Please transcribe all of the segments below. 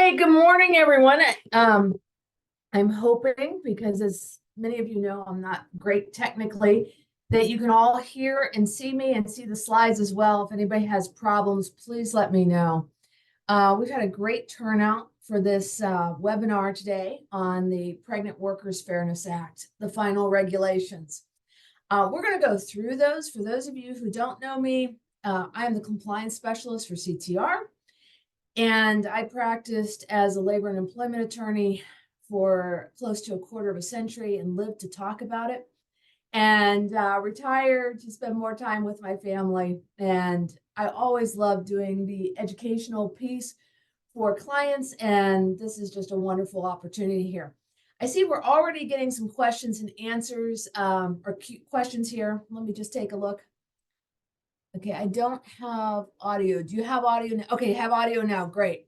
Hey, good morning, everyone. I'm hoping, because as many of you know, I'm not great technically, that you can all hear and see me and see the slides as well. If anybody has problems, please let me know. We've had a great turnout for this webinar today on the Pregnant Workers Fairness Act, the final regulations. We're going to go through those. For those of you who don't know me, I'm the compliance specialist for CTR. And I practiced as a labor and employment attorney for close to a quarter of a century and lived to talk about it. And retired to spend more time with my family. And I always loved doing the educational piece for clients. And this is just a wonderful opportunity here. I see we're already getting some questions and answers or questions here. Let me just take a look. Okay, I don't have audio. Do you have audio now? Okay, have audio now. Great.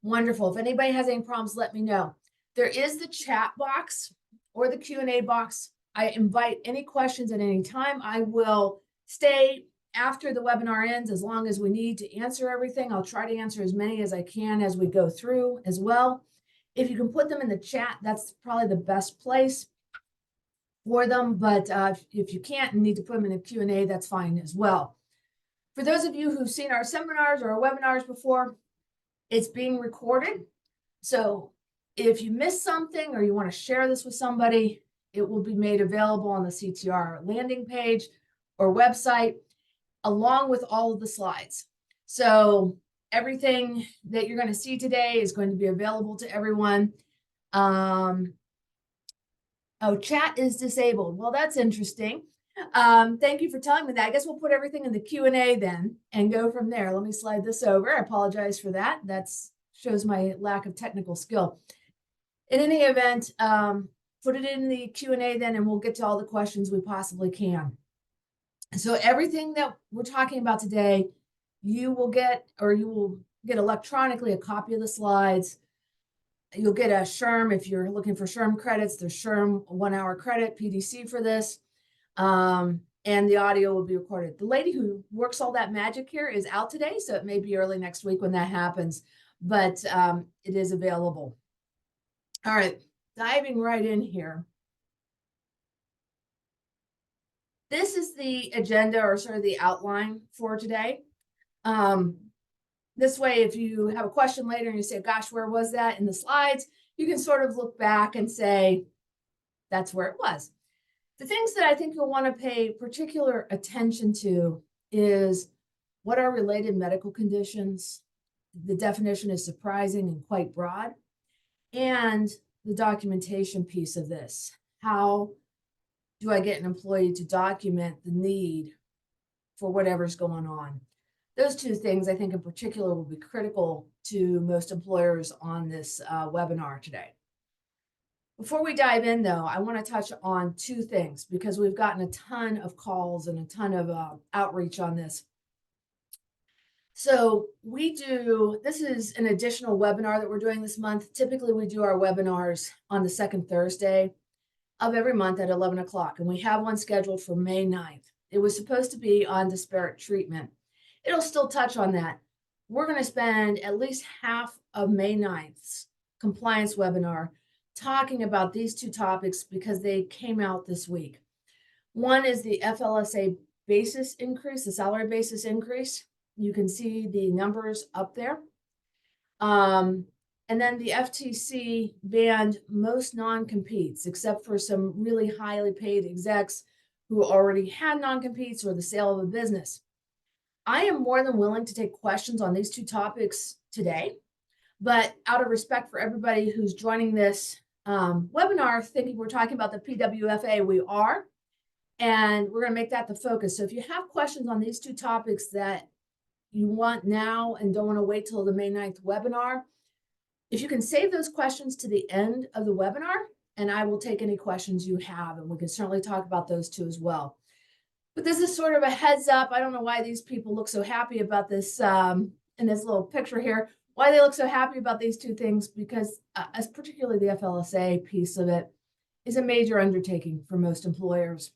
Wonderful. If anybody has any problems, let me know. There is the chat box or the Q&A box. I invite any questions at any time. I will stay after the webinar ends as long as we need to answer everything. I'll try to answer as many as I can as we go through as well. If you can put them in the chat, that's probably the best place for them. But if you can't and need to put them in the Q&A, that's fine as well. For those of you who've seen our seminars or our webinars before, it's being recorded. So if you missed something or you want to share this with somebody, it will be made available on the CTR landing page or website, along with all of the slides. So everything that you're going to see today is going to be available to everyone. Oh, chat is disabled. Well, that's interesting. Thank you for telling me that. I guess we'll put everything in the Q&A then and go from there. Let me slide this over. I apologize for that. That shows my lack of technical skill. In any event, put it in the Q&A then, and we'll get to all the questions we possibly can. So everything that we're talking about today, you will get electronically a copy of the slides. You'll get a SHRM if you're looking for SHRM credits. There's SHRM 1 hour credit, PDC for this. And the audio will be recorded. The lady who works all that magic here is out today, so it may be early next week when that happens, but it is available. All right, diving right in here. This is the agenda, or sort of the outline for today. This way, if you have a question later and you say, gosh, where was that in the slides? You can sort of look back and say, that's where it was. The things that I think you'll want to pay particular attention to is what are related medical conditions. The definition is surprising and quite broad. And the documentation piece of this. How do I get an employee to document the need for whatever's going on? Those two things, I think in particular, will be critical to most employers on this webinar today. Before we dive in, though, I want to touch on two things because we've gotten a ton of calls and a ton of outreach on this. So this is an additional webinar that we're doing this month. Typically, we do our webinars on the second Thursday of every month at 11 o'clock, and we have one scheduled for May 9th. It was supposed to be on disparate treatment. It'll still touch on that. We're going to spend at least half of May 9th's compliance webinar talking about these two topics because they came out this week. One is the FLSA basis increase, the salary basis increase. You can see the numbers up there. And then the FTC banned most non-competes, except for some really highly paid execs who already had non-competes or the sale of a business. I am more than willing to take questions on these two topics today, but out of respect for everybody who's joining this webinar thinking we're talking about the PWFA, we are, and we're going to make that the focus. So if you have questions on these two topics that you want now and don't want to wait till the May 9th webinar, if you can save those questions to the end of the webinar, and I will take any questions you have, and we can certainly talk about those two as well. But this is sort of a heads up. I don't know why these people look so happy about this in this little picture here. Why they look so happy about these two things, because as particularly the FLSA piece of it is a major undertaking for most employers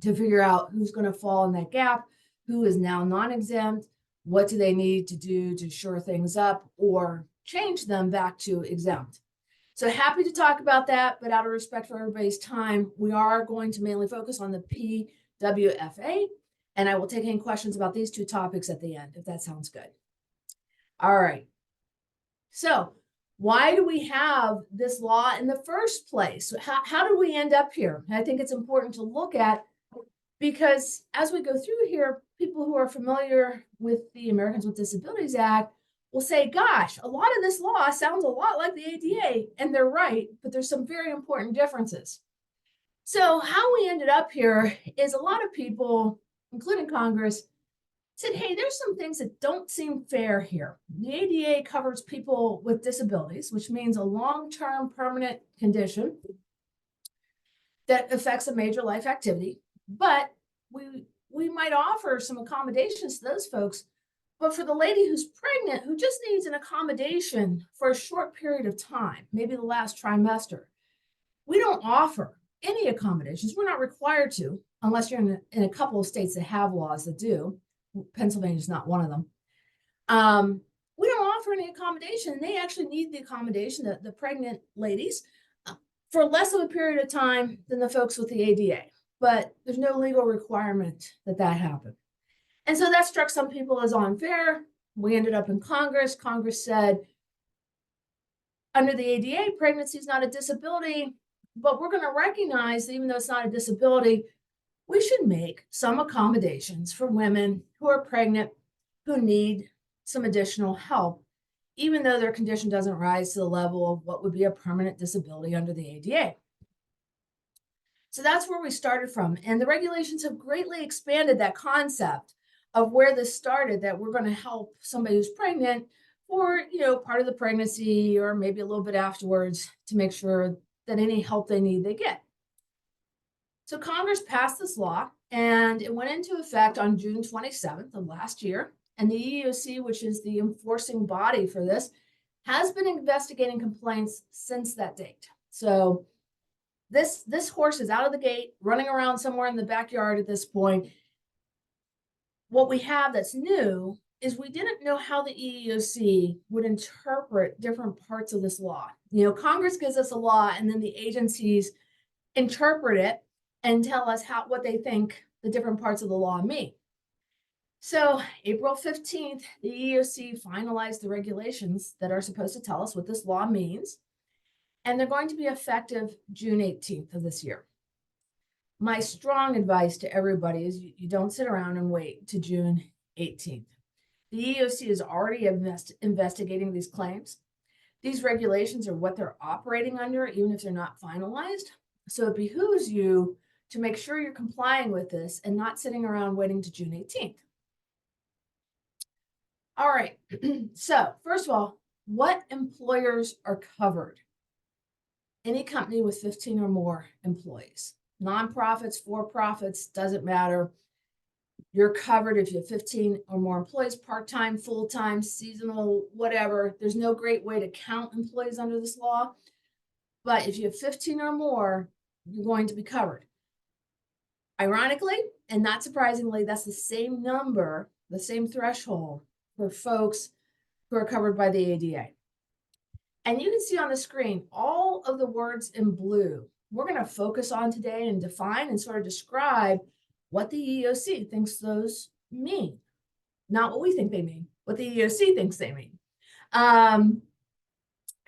to figure out who's going to fall in that gap, who is now non-exempt, what do they need to do to shore things up, or change them back to exempt. So happy to talk about that, but out of respect for everybody's time, we are going to mainly focus on the PWFA, and I will take any questions about these two topics at the end, if that sounds good. All right. So why do we have this law in the first place? How did we end up here? I think it's important to look at, because as we go through here, people who are familiar with the Americans with Disabilities Act will say, gosh, a lot of this law sounds a lot like the ADA, and they're right, but there's some very important differences. So how we ended up here is a lot of people, including Congress, said, hey, there's some things that don't seem fair here. The ADA covers people with disabilities, which means a long-term permanent condition that affects a major life activity, but we might offer some accommodations to those folks. But for the lady who's pregnant, who just needs an accommodation for a short period of time, maybe the last trimester, we don't offer any accommodations. We're not required to, unless you're in a couple of states that have laws that do. Pennsylvania is not one of them. We don't offer any accommodation. They actually need the accommodation, the pregnant ladies, for less of a period of time than the folks with the ADA. But there's no legal requirement that that happen. And so that struck some people as unfair. We ended up in Congress. Congress said, under the ADA, pregnancy is not a disability, but we're going to recognize that even though it's not a disability, we should make some accommodations for women who are pregnant, who need some additional help, even though their condition doesn't rise to the level of what would be a permanent disability under the ADA. So that's where we started from. And the regulations have greatly expanded that concept of where this started, that we're going to help somebody who's pregnant for, part of the pregnancy or maybe a little bit afterwards to make sure that any help they need, they get. So Congress passed this law and it went into effect on June 27th of last year. And the EEOC, which is the enforcing body for this, has been investigating complaints since that date. So this horse is out of the gate, running around somewhere in the backyard at this point. What we have that's new is we didn't know how the EEOC would interpret different parts of this law. Congress gives us a law and then the agencies interpret it and tell us what they think the different parts of the law mean. So April 15th, the EEOC finalized the regulations that are supposed to tell us what this law means. And they're going to be effective June 18th of this year. My strong advice to everybody is you don't sit around and wait to June 18th. The EEOC is already investigating these claims. These regulations are what they're operating under, even if they're not finalized. So it behooves you to make sure you're complying with this and not sitting around waiting to June 18th. All right, so first of all, what employers are covered? Any company with 15 or more employees. Nonprofits, for-profits, doesn't matter. You're covered if you have 15 or more employees, part-time, full-time, seasonal, whatever. There's no great way to count employees under this law. But if you have 15 or more, you're going to be covered. Ironically, and not surprisingly, that's the same number, the same threshold for folks who are covered by the ADA. And you can see on the screen all of the words in blue we're going to focus on today and define and sort of describe what the EEOC thinks those mean. Not what we think they mean, what the EEOC thinks they mean.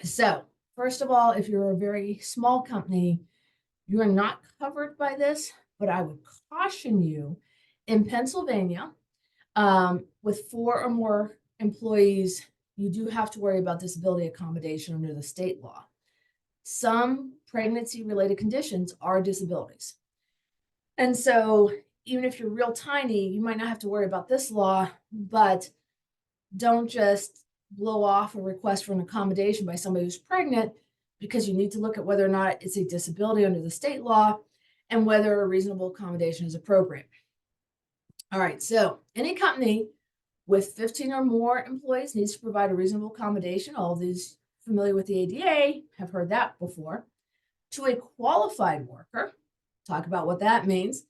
So first of all, if you're a very small company, you are not covered by this, but I would caution you in Pennsylvania, with 4 or more employees, you do have to worry about disability accommodation under the state law. Some pregnancy-related conditions are disabilities. And so even if you're real tiny, you might not have to worry about this law, but don't just blow off a request for an accommodation by somebody who's pregnant, because you need to look at whether or not it's a disability under the state law and whether a reasonable accommodation is appropriate. All right, so any company with 15 or more employees needs to provide a reasonable accommodation. All of these familiar with the ADA have heard that before. To a qualified worker, talk about what that means.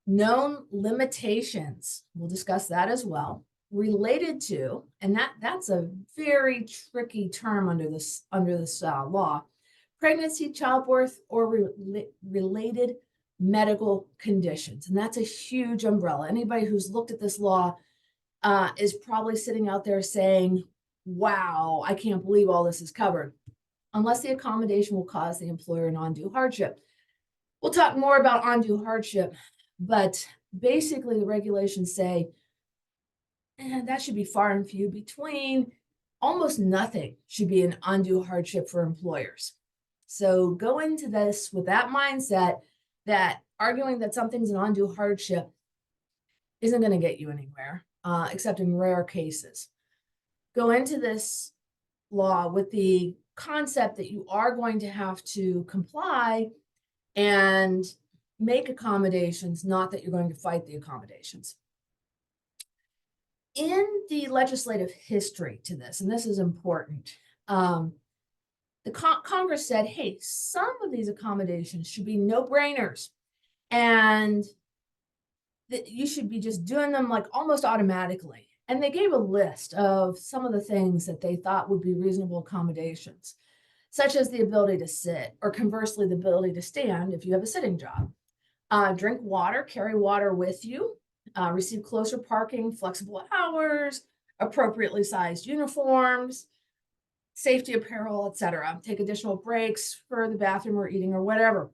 Known limitations, we'll discuss that as well. related to, and that's a very tricky term under this law, pregnancy, childbirth, or related medical conditions. And that's a huge umbrella. Anybody who's looked at this law is probably sitting out there saying, wow, I can't believe all this is covered, unless the accommodation will cause the employer an undue hardship. We'll talk more about undue hardship, but basically the regulations say, and that should be far and few between. Almost nothing should be an undue hardship for employers. So go into this with that mindset that arguing that something's an undue hardship isn't going to get you anywhere, except in rare cases. Go into this law with the concept that you are going to have to comply and make accommodations, not that you're going to fight the accommodations. In the legislative history to this, and this is important, the Congress said, hey, some of these accommodations should be no-brainers, and that you should be just doing them like almost automatically. And they gave a list of some of the things that they thought would be reasonable accommodations, such as the ability to sit, or conversely, the ability to stand if you have a sitting job. Drink water, carry water with you, receive closer parking, flexible hours, appropriately sized uniforms, safety apparel, etc. Take additional breaks for the bathroom or eating or whatever.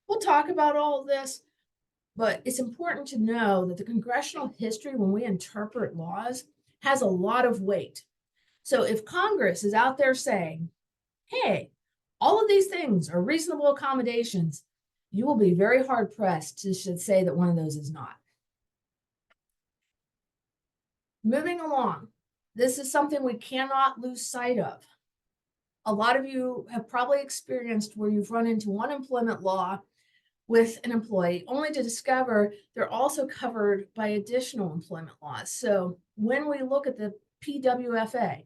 We'll talk about all of this, but it's important to know that the congressional history, when we interpret laws, has a lot of weight. So if Congress is out there saying, hey, all of these things are reasonable accommodations, you will be very hard pressed to say that one of those is not. Moving along, this is something we cannot lose sight of. A lot of you have probably experienced where you've run into one employment law with an employee only to discover they're also covered by additional employment laws. So when we look at the PWFA,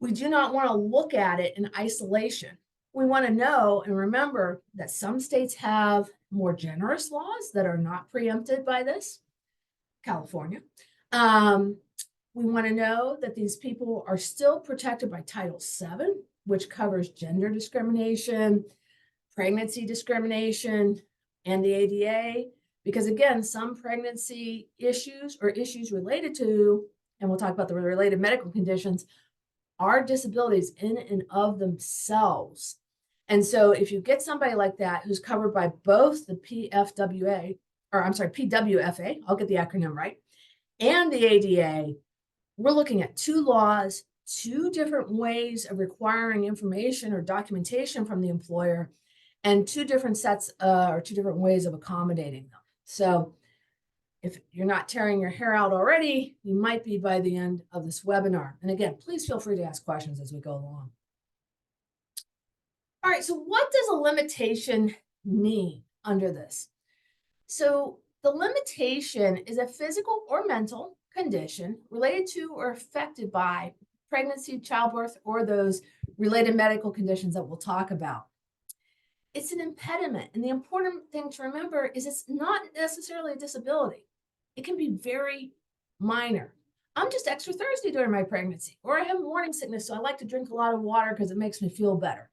we do not want to look at it in isolation. We want to know and remember that some states have more generous laws that are not preempted by this, California. We want to know that these people are still protected by Title VII, which covers gender discrimination, pregnancy discrimination, and the ADA, because again, some pregnancy issues or issues related to, and we'll talk about the related medical conditions, are disabilities in and of themselves. And so if you get somebody like that who's covered by both the PWFA, I'll get the acronym right, and the ADA, we're looking at two laws, two different ways of requiring information or documentation from the employer, and two different sets or two different ways of accommodating them. So if you're not tearing your hair out already, you might be by the end of this webinar. And again, please feel free to ask questions as we go along. All right, so what does a limitation mean under this? So the limitation is a physical or mental condition related to or affected by pregnancy, childbirth, or those related medical conditions that we'll talk about. It's an impediment, and the important thing to remember is it's not necessarily a disability. It can be very minor. I'm just extra thirsty during my pregnancy, or I have morning sickness, so I like to drink a lot of water because it makes me feel better.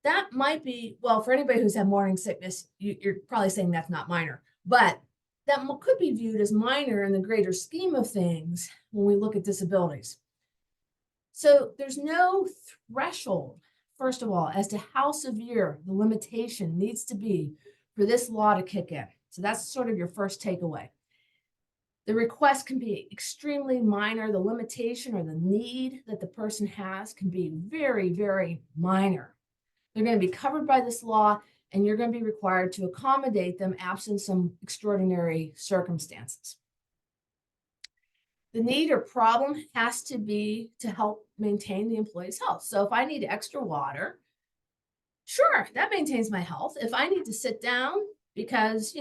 That might be, well, for anybody who's had morning sickness, you're probably saying that's not minor, but that could be viewed as minor in the greater scheme of things when we look at disabilities. So there's no threshold, first of all, as to how severe the limitation needs to be for this law to kick in. So that's sort of your first takeaway. The request can be extremely minor. The limitation or the need that the person has can be very, very minor. They're going to be covered by this law, and you're going to be required to accommodate them absent some extraordinary circumstances. The need or problem has to be to help maintain the employee's health. So if I need extra water, sure, that maintains my health. If I need to sit down because,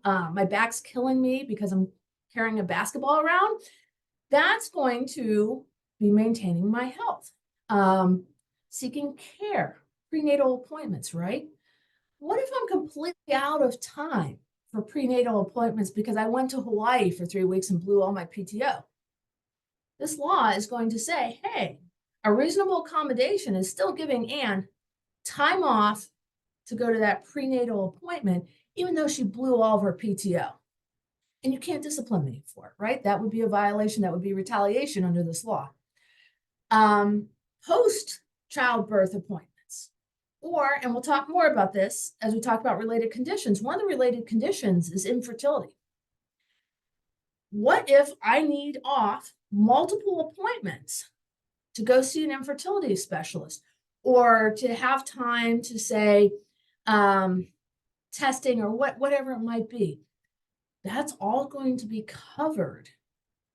my back's killing me because I'm carrying a basketball around, that's going to be maintaining my health. Seeking care, prenatal appointments, right? What if I'm completely out of time for prenatal appointments because I went to Hawaii for 3 weeks and blew all my PTO? this law is going to say, hey, a reasonable accommodation is still giving Anne time off to go to that prenatal appointment, even though she blew all of her PTO. And you can't discipline me for it, right? That would be a violation. That would be retaliation under this law. Post childbirth appointments, and we'll talk more about this as we talk about related conditions. One of the related conditions is infertility. What if I need off multiple appointments to go see an infertility specialist, or to have time to say testing, or whatever it might be? That's all going to be covered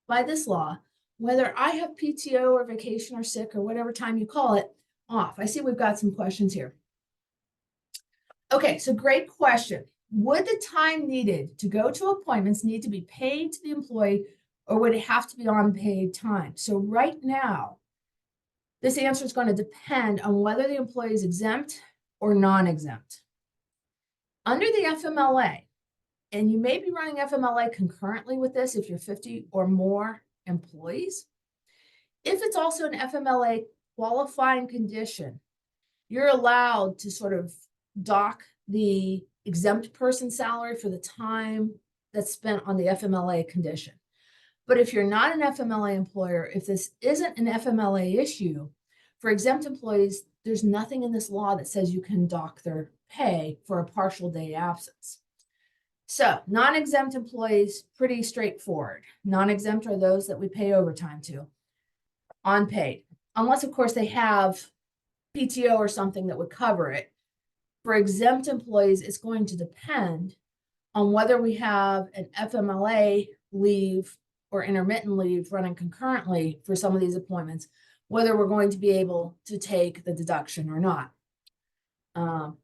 by this law, whether I have PTO or vacation or sick or whatever time you call it off. I see we've got some questions here. Okay, so great question. Would the time needed to go to appointments need to be paid to the employee, or would it have to be unpaid time? So right now, this answer is going to depend on whether the employee is exempt or non-exempt. Under the FMLA, and you may be running FMLA concurrently with this if you're 50 or more employees. If it's also an FMLA qualifying condition, you're allowed to sort of dock the exempt person salary for the time that's spent on the FMLA condition. But if you're not an FMLA employer, if this isn't an FMLA issue, for exempt employees, there's nothing in this law that says you can dock their pay for a partial day absence. So non-exempt employees, pretty straightforward. Non-exempt are those that we pay overtime to, unpaid, unless of course they have PTO or something that would cover it. For exempt employees, it's going to depend on whether we have an FMLA leave or intermittent leave running concurrently for some of these appointments, whether we're going to be able to take the deduction or not.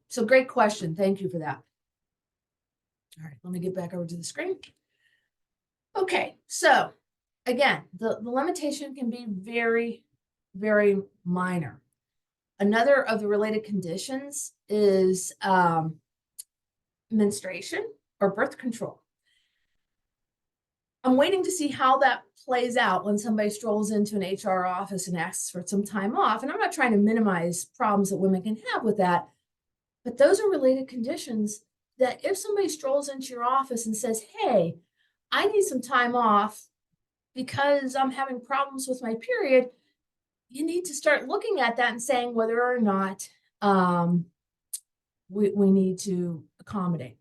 So great question. Thank you for that. All right, let me get back over to the screen. Okay, so again, the limitation can be very, very minor. Another of the related conditions is menstruation or birth control. I'm waiting to see how that plays out when somebody strolls into an HR office and asks for some time off. And I'm not trying to minimize problems that women can have with that, but those are related conditions that if somebody strolls into your office and says, hey, I need some time off because I'm having problems with my period, you need to start looking at that and saying whether or not we need to accommodate.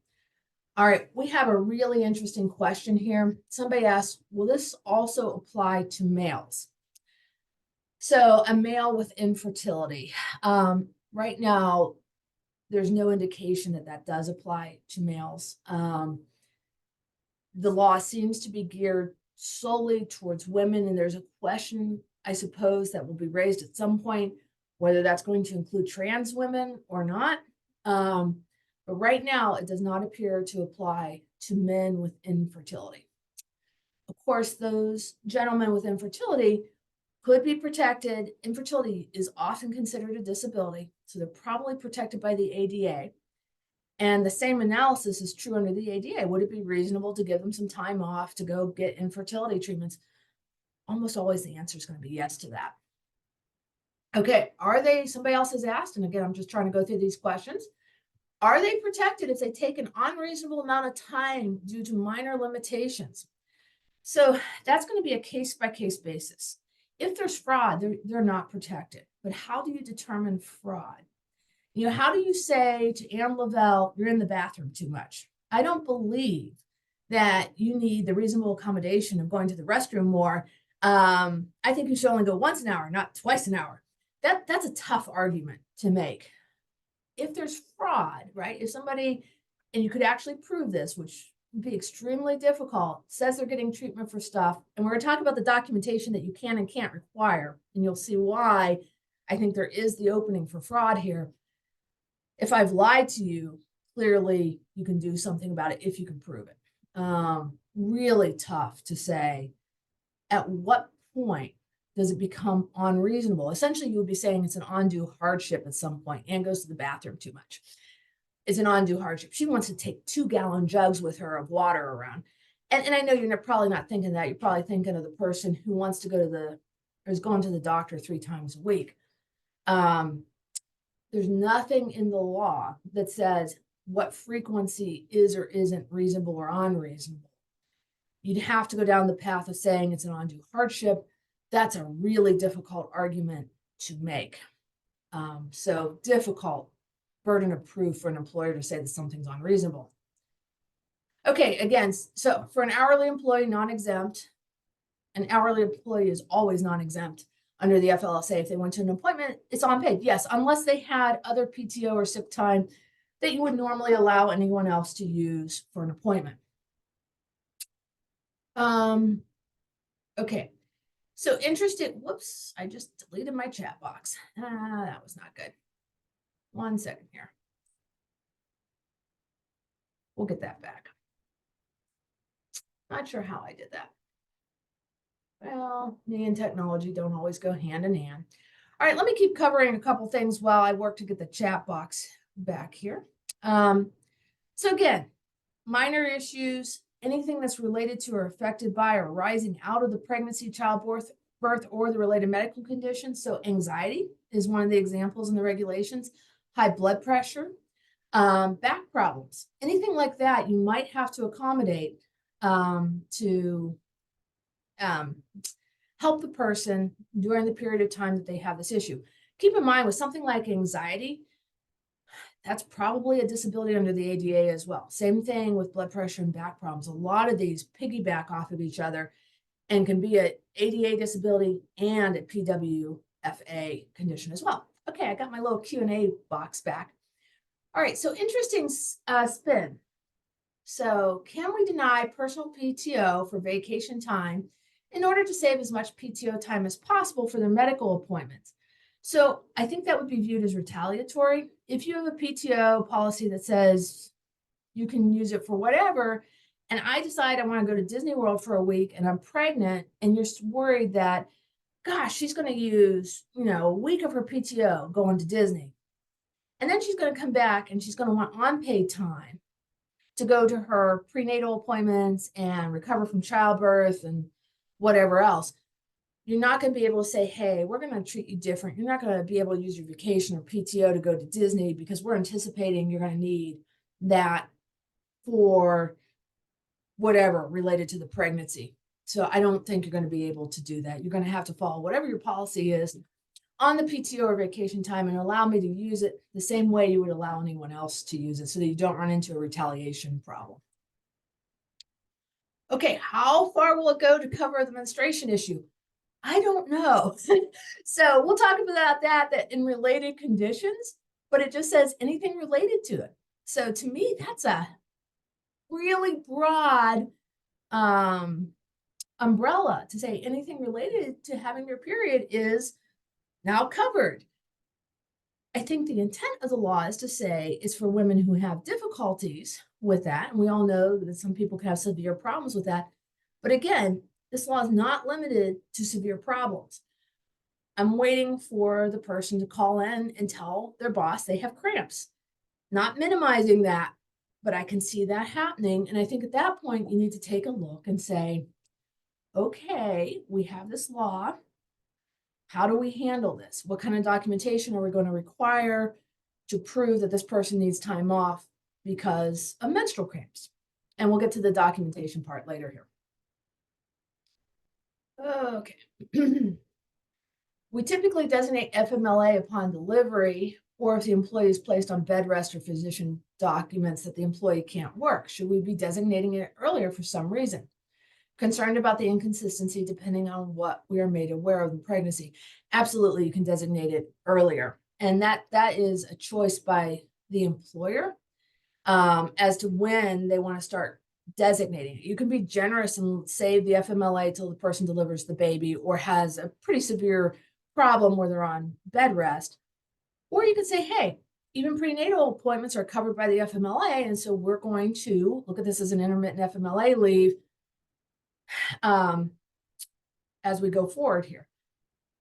All right, we have a really interesting question here. Somebody asked, will this also apply to males? So a male with infertility. Right now, there's no indication that that does apply to males. The law seems to be geared solely towards women, and there's a question, I suppose, that will be raised at some point, whether that's going to include trans women or not. But right now, it does not appear to apply to men with infertility. Of course, those gentlemen with infertility could be protected. Infertility is often considered a disability, so they're probably protected by the ADA. And the same analysis is true under the ADA. Would it be reasonable to give them some time off to go get infertility treatments? Almost always the answer is going to be yes to that. Okay, are they, somebody else has asked, and again, I'm just trying to go through these questions. Are they protected if they take an unreasonable amount of time due to minor limitations? So that's going to be a case-by-case basis. If there's fraud, they're not protected. But how do you determine fraud? You know, how do you say to Anne Lavelle, you're in the bathroom too much? I don't believe that you need the reasonable accommodation of going to the restroom more. I think you should only go once an hour, not twice an hour. That's a tough argument to make. If there's fraud, right? If somebody, and you could actually prove this, which would be extremely difficult, says they're getting treatment for stuff, and we're going to talk about the documentation that you can and can't require, and you'll see why I think there is the opening for fraud here. If I've lied to you, clearly you can do something about it if you can prove it. Really tough to say at what point does it become unreasonable. Essentially, you would be saying it's an undue hardship at some point. Anne goes to the bathroom too much. It's an undue hardship. She wants to take 2-gallon jugs with her of water around. And I know you're probably not thinking that. You're probably thinking of the person who wants to go to or is going to the doctor 3 times a week. There's nothing in the law that says what frequency is or isn't reasonable or unreasonable. You'd have to go down the path of saying it's an undue hardship. That's a really difficult argument to make. So difficult burden of proof for an employer to say that something's unreasonable. Okay, again, so for an hourly employee non-exempt, an hourly employee is always non-exempt under the FLSA. If they went to an appointment, it's unpaid. Yes, unless they had other PTO or sick time that you would normally allow anyone else to use for an appointment. Okay, so interested, whoops, I just deleted my chat box. That was not good. 1 second here. We'll get that back. Not sure how I did that. Well, me and technology don't always go hand in hand. All right, let me keep covering a couple things while I work to get the chat box back here. So again, minor issues, anything that's related to or affected by or arising out of the pregnancy, childbirth, or the related medical conditions. So anxiety is one of the examples in the regulations. High blood pressure, back problems, anything like that, you might have to accommodate to help the person during the period of time that they have this issue. Keep in mind with something like anxiety, that's probably a disability under the ADA as well. Same thing with blood pressure and back problems. A lot of these piggyback off of each other and can be an ADA disability and a PWFA condition as well. Okay, I got my little Q&A box back. All right, so interesting spin. So can we deny personal PTO for vacation time in order to save as much PTO time as possible for their medical appointments? So I think that would be viewed as retaliatory. If you have a PTO policy that says you can use it for whatever, and I decide I want to go to Disney World for a week and I'm pregnant and you're worried that, gosh, she's going to use, a week of her PTO going to Disney. And then she's going to come back and she's going to want unpaid time to go to her prenatal appointments and recover from childbirth and whatever else. You're not going to be able to say, hey, we're going to treat you different. You're not going to be able to use your vacation or PTO to go to Disney because we're anticipating you're going to need that for whatever related to the pregnancy. So I don't think you're going to be able to do that. You're going to have to follow whatever your policy is on the PTO or vacation time and allow me to use it the same way you would allow anyone else to use it so that you don't run into a retaliation problem. Okay, how far will it go to cover the menstruation issue? I don't know. So we'll talk about that in related conditions, but it just says anything related to it. So to me, that's a really broad umbrella to say anything related to having your period is now covered. I think the intent of the law is to say it's for women who have difficulties with that. And we all know that some people can have severe problems with that. But again, this law is not limited to severe problems. I'm waiting for the person to call in and tell their boss they have cramps. Not minimizing that, but I can see that happening. And I think at that point, you need to take a look and say, okay, we have this law. How do we handle this? What kind of documentation are we going to require to prove that this person needs time off because of menstrual cramps? And we'll get to the documentation part later here. Okay. We typically designate FMLA upon delivery or if the employee is placed on bed rest or physician documents that the employee can't work. Should we be designating it earlier for some reason? Concerned about the inconsistency depending on what we are made aware of in pregnancy. Absolutely, you can designate it earlier. And that is a choice by the employer as to when they want to start designating it. You can be generous and save the FMLA till the person delivers the baby or has a pretty severe problem where they're on bed rest. Or you could say, hey, even prenatal appointments are covered by the FMLA. And so we're going to look at this as an intermittent FMLA leave as we go forward here.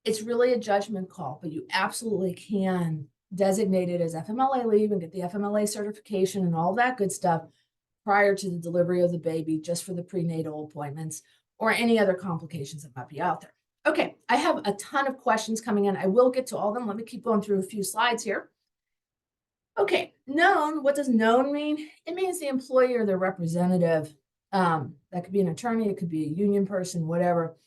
It's really a judgment call, but you absolutely can designate it as FMLA leave and get the FMLA certification and all that good stuff prior to the delivery of the baby, just for the prenatal appointments or any other complications that might be out there. Okay, I have a ton of questions coming in. I will get to all of them. Let me keep going through a few slides here. Okay, known, what does known mean? It means the employee or their representative, that could be an attorney, it could be a union person, whatever,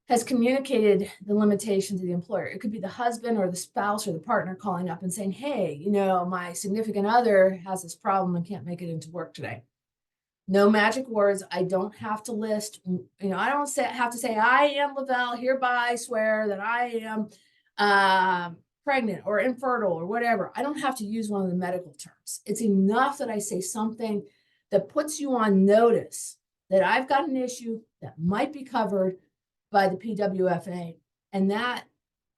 has communicated the limitation to the employer. It could be the husband or the spouse or the partner calling up and saying, hey, my significant other has this problem and can't make it into work today. No magic words. I don't have to list, I don't have to say, I am Lavelle, hereby swear that I am pregnant or infertile or whatever. I don't have to use one of the medical terms. It's enough that I say something that puts you on notice that I've got an issue that might be covered by the PWFA, and that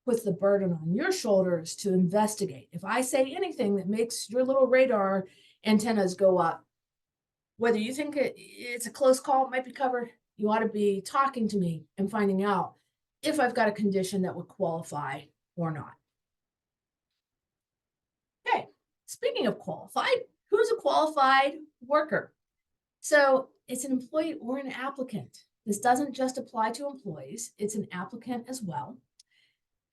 puts the burden on your shoulders to investigate. If I say anything that makes your little radar antennas go up, whether you think it's a close call, it might be covered, you ought to be talking to me and finding out if I've got a condition that would qualify or not. Okay, speaking of qualified, who's a qualified worker? So it's an employee or an applicant. This doesn't just apply to employees, it's an applicant as well,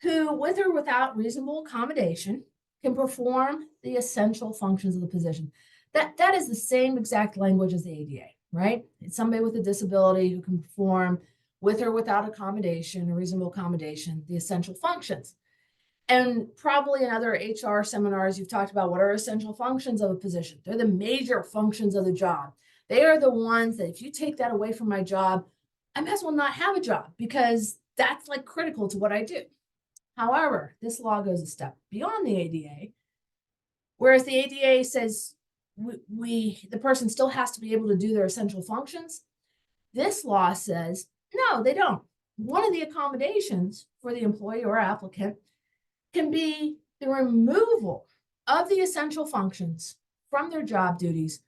who, with or without reasonable accommodation, can perform the essential functions of the position. That is the same exact language as the ADA, right? It's somebody with a disability who can perform, with or without accommodation, or reasonable accommodation, the essential functions. And probably in other HR seminars, you've talked about what are essential functions of a position. They're the major functions of the job. They are the ones that if you take that away from my job, I might as well not have a job, because that's like critical to what I do. However, this law goes a step beyond the ADA, whereas the ADA says the person still has to be able to do their essential functions. This law says, no, they don't. One of the accommodations for the employee or applicant can be the removal of the essential functions from their job duties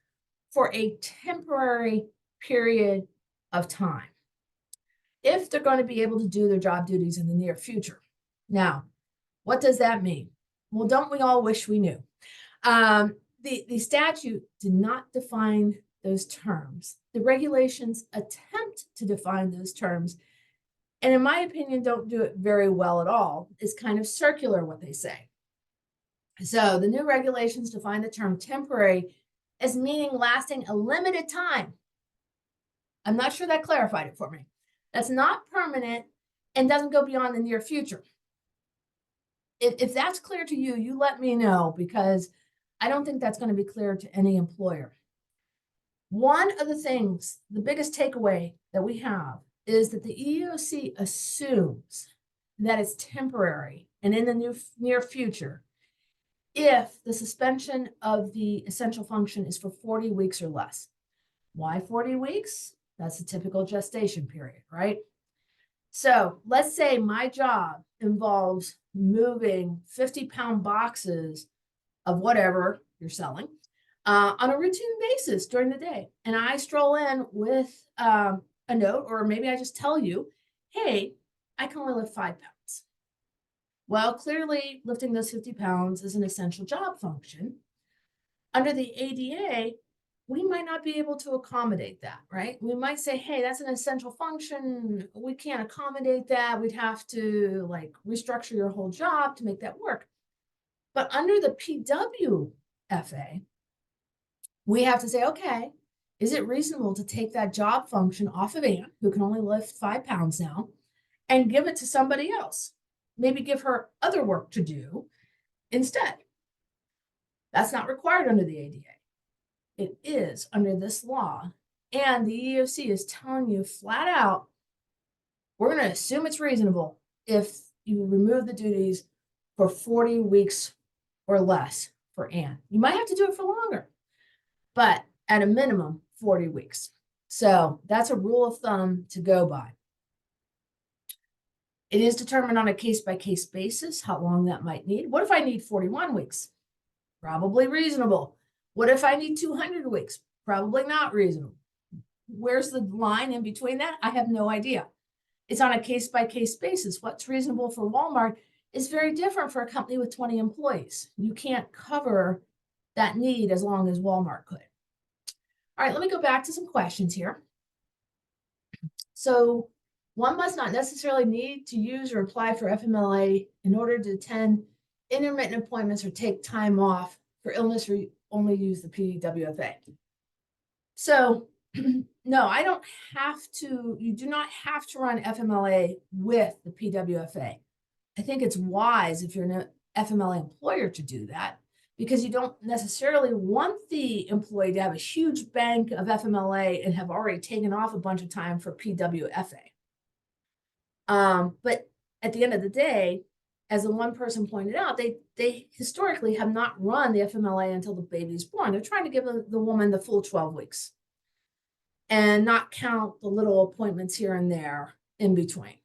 for a temporary period of time, if they're going to be able to do their job duties in the near future. Now, what does that mean? Well, don't we all wish we knew? The statute did not define those terms. The regulations attempt to define those terms, and in my opinion, don't do it very well at all. It's kind of circular what they say. So the new regulations define the term temporary as meaning lasting a limited time. I'm not sure that clarified it for me. That's not permanent and doesn't go beyond the near future. If that's clear to you, you let me know, because I don't think that's going to be clear to any employer. One of the things, the biggest takeaway that we have is that the EEOC assumes that it's temporary and in the near future if the suspension of the essential function is for 40 weeks or less. Why 40 weeks? That's the typical gestation period, right? So let's say my job involves moving 50-pound boxes of whatever you're selling on a routine basis during the day. And I stroll in with a note, or maybe I just tell you, hey, I can only lift 5 pounds. Well, clearly lifting those 50 pounds is an essential job function. Under the ADA, we might not be able to accommodate that, right? We might say, hey, that's an essential function. We can't accommodate that. We'd have to restructure your whole job to make that work. But under the PWFA, we have to say, okay, is it reasonable to take that job function off of Ann, who can only lift 5 pounds now, and give it to somebody else? Maybe give her other work to do instead. That's not required under the ADA. It is under this law. And the EEOC is telling you flat out, we're going to assume it's reasonable if you remove the duties for 40 weeks or less for Ann. You might have to do it for longer, but at a minimum, 40 weeks. So that's a rule of thumb to go by. It is determined on a case-by-case basis how long that might need. What if I need 41 weeks? Probably reasonable. What if I need 200 weeks? Probably not reasonable. Where's the line in between that? I have no idea. It's on a case-by-case basis. What's reasonable for Walmart is very different for a company with 20 employees. You can't cover that need as long as Walmart could. All right, let me go back to some questions here. So one must not necessarily need to use or apply for FMLA in order to attend intermittent appointments or take time off for illness, or only use the PWFA. So no, I don't have to, you do not have to run FMLA with the PWFA. I think it's wise if you're an FMLA employer to do that, because you don't necessarily want the employee to have a huge bank of FMLA and have already taken off a bunch of time for PWFA. But at the end of the day, as the one person pointed out, they historically have not run the FMLA until the baby's born. They're trying to give the woman the full 12 weeks and not count the little appointments here and there in between.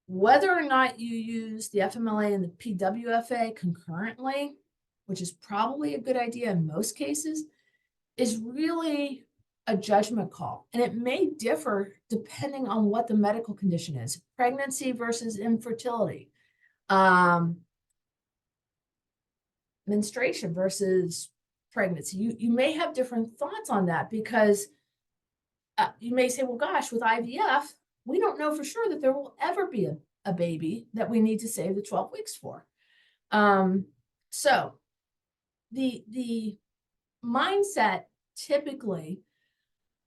Whether or not you use the FMLA and the PWFA concurrently, which is probably a good idea in most cases, is really a judgment call. And it may differ depending on what the medical condition is. Pregnancy versus infertility. Menstruation versus pregnancy. You may have different thoughts on that, because you may say, well, gosh, with IVF, we don't know for sure that there will ever be a baby that we need to save the 12 weeks for. So the mindset typically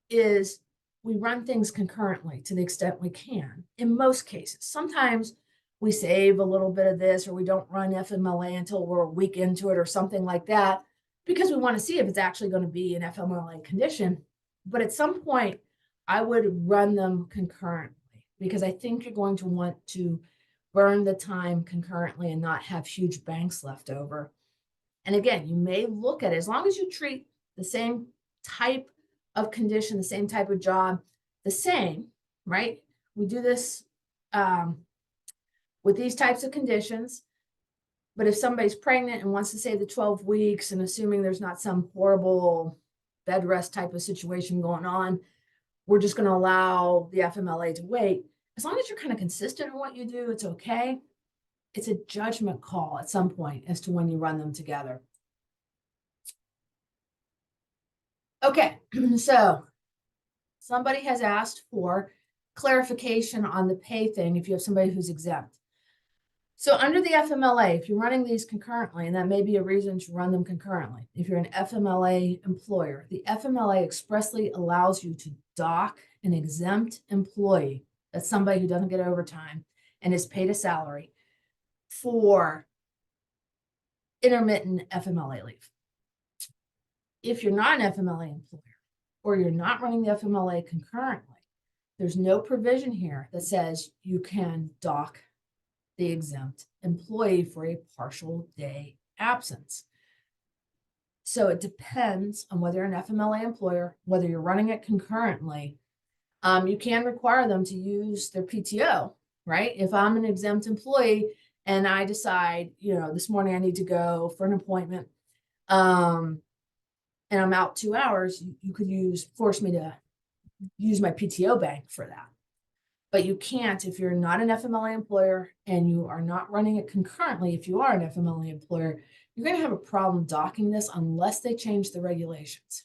is we run things concurrently to the extent we can in most cases. Sometimes we save a little bit of this, or we don't run FMLA until we're a week into it or something like that, because we want to see if it's actually going to be an FMLA condition. But at some point, I would run them concurrently, because I think you're going to want to burn the time concurrently and not have huge banks left over. And again, you may look at it, as long as you treat the same type of condition, the same type of job, the same, right? We do this with these types of conditions. But if somebody's pregnant and wants to say the 12 weeks, and assuming there's not some horrible bed rest type of situation going on, we're just going to allow the FMLA to wait. As long as you're kind of consistent in what you do, it's okay. It's a judgment call at some point as to when you run them together. Okay, so somebody has asked for clarification on the pay thing if you have somebody who's exempt. So under the FMLA, if you're running these concurrently, and that may be a reason to run them concurrently, if you're an FMLA employer, the FMLA expressly allows you to dock an exempt employee, that's somebody who doesn't get overtime and is paid a salary, for intermittent FMLA leave. If you're not an FMLA employer, or you're not running the FMLA concurrently, there's no provision here that says you can dock the exempt employee for a partial day absence. So it depends on whether you're an FMLA employer, whether you're running it concurrently. You can require them to use their PTO, right? If I'm an exempt employee and I decide, this morning I need to go for an appointment, and I'm out 2 hours, you could force me to use my PTO bank for that. But you can't if you're not an FMLA employer and you are not running it concurrently. If you are an FMLA employer, you're going to have a problem docking this unless they change the regulations.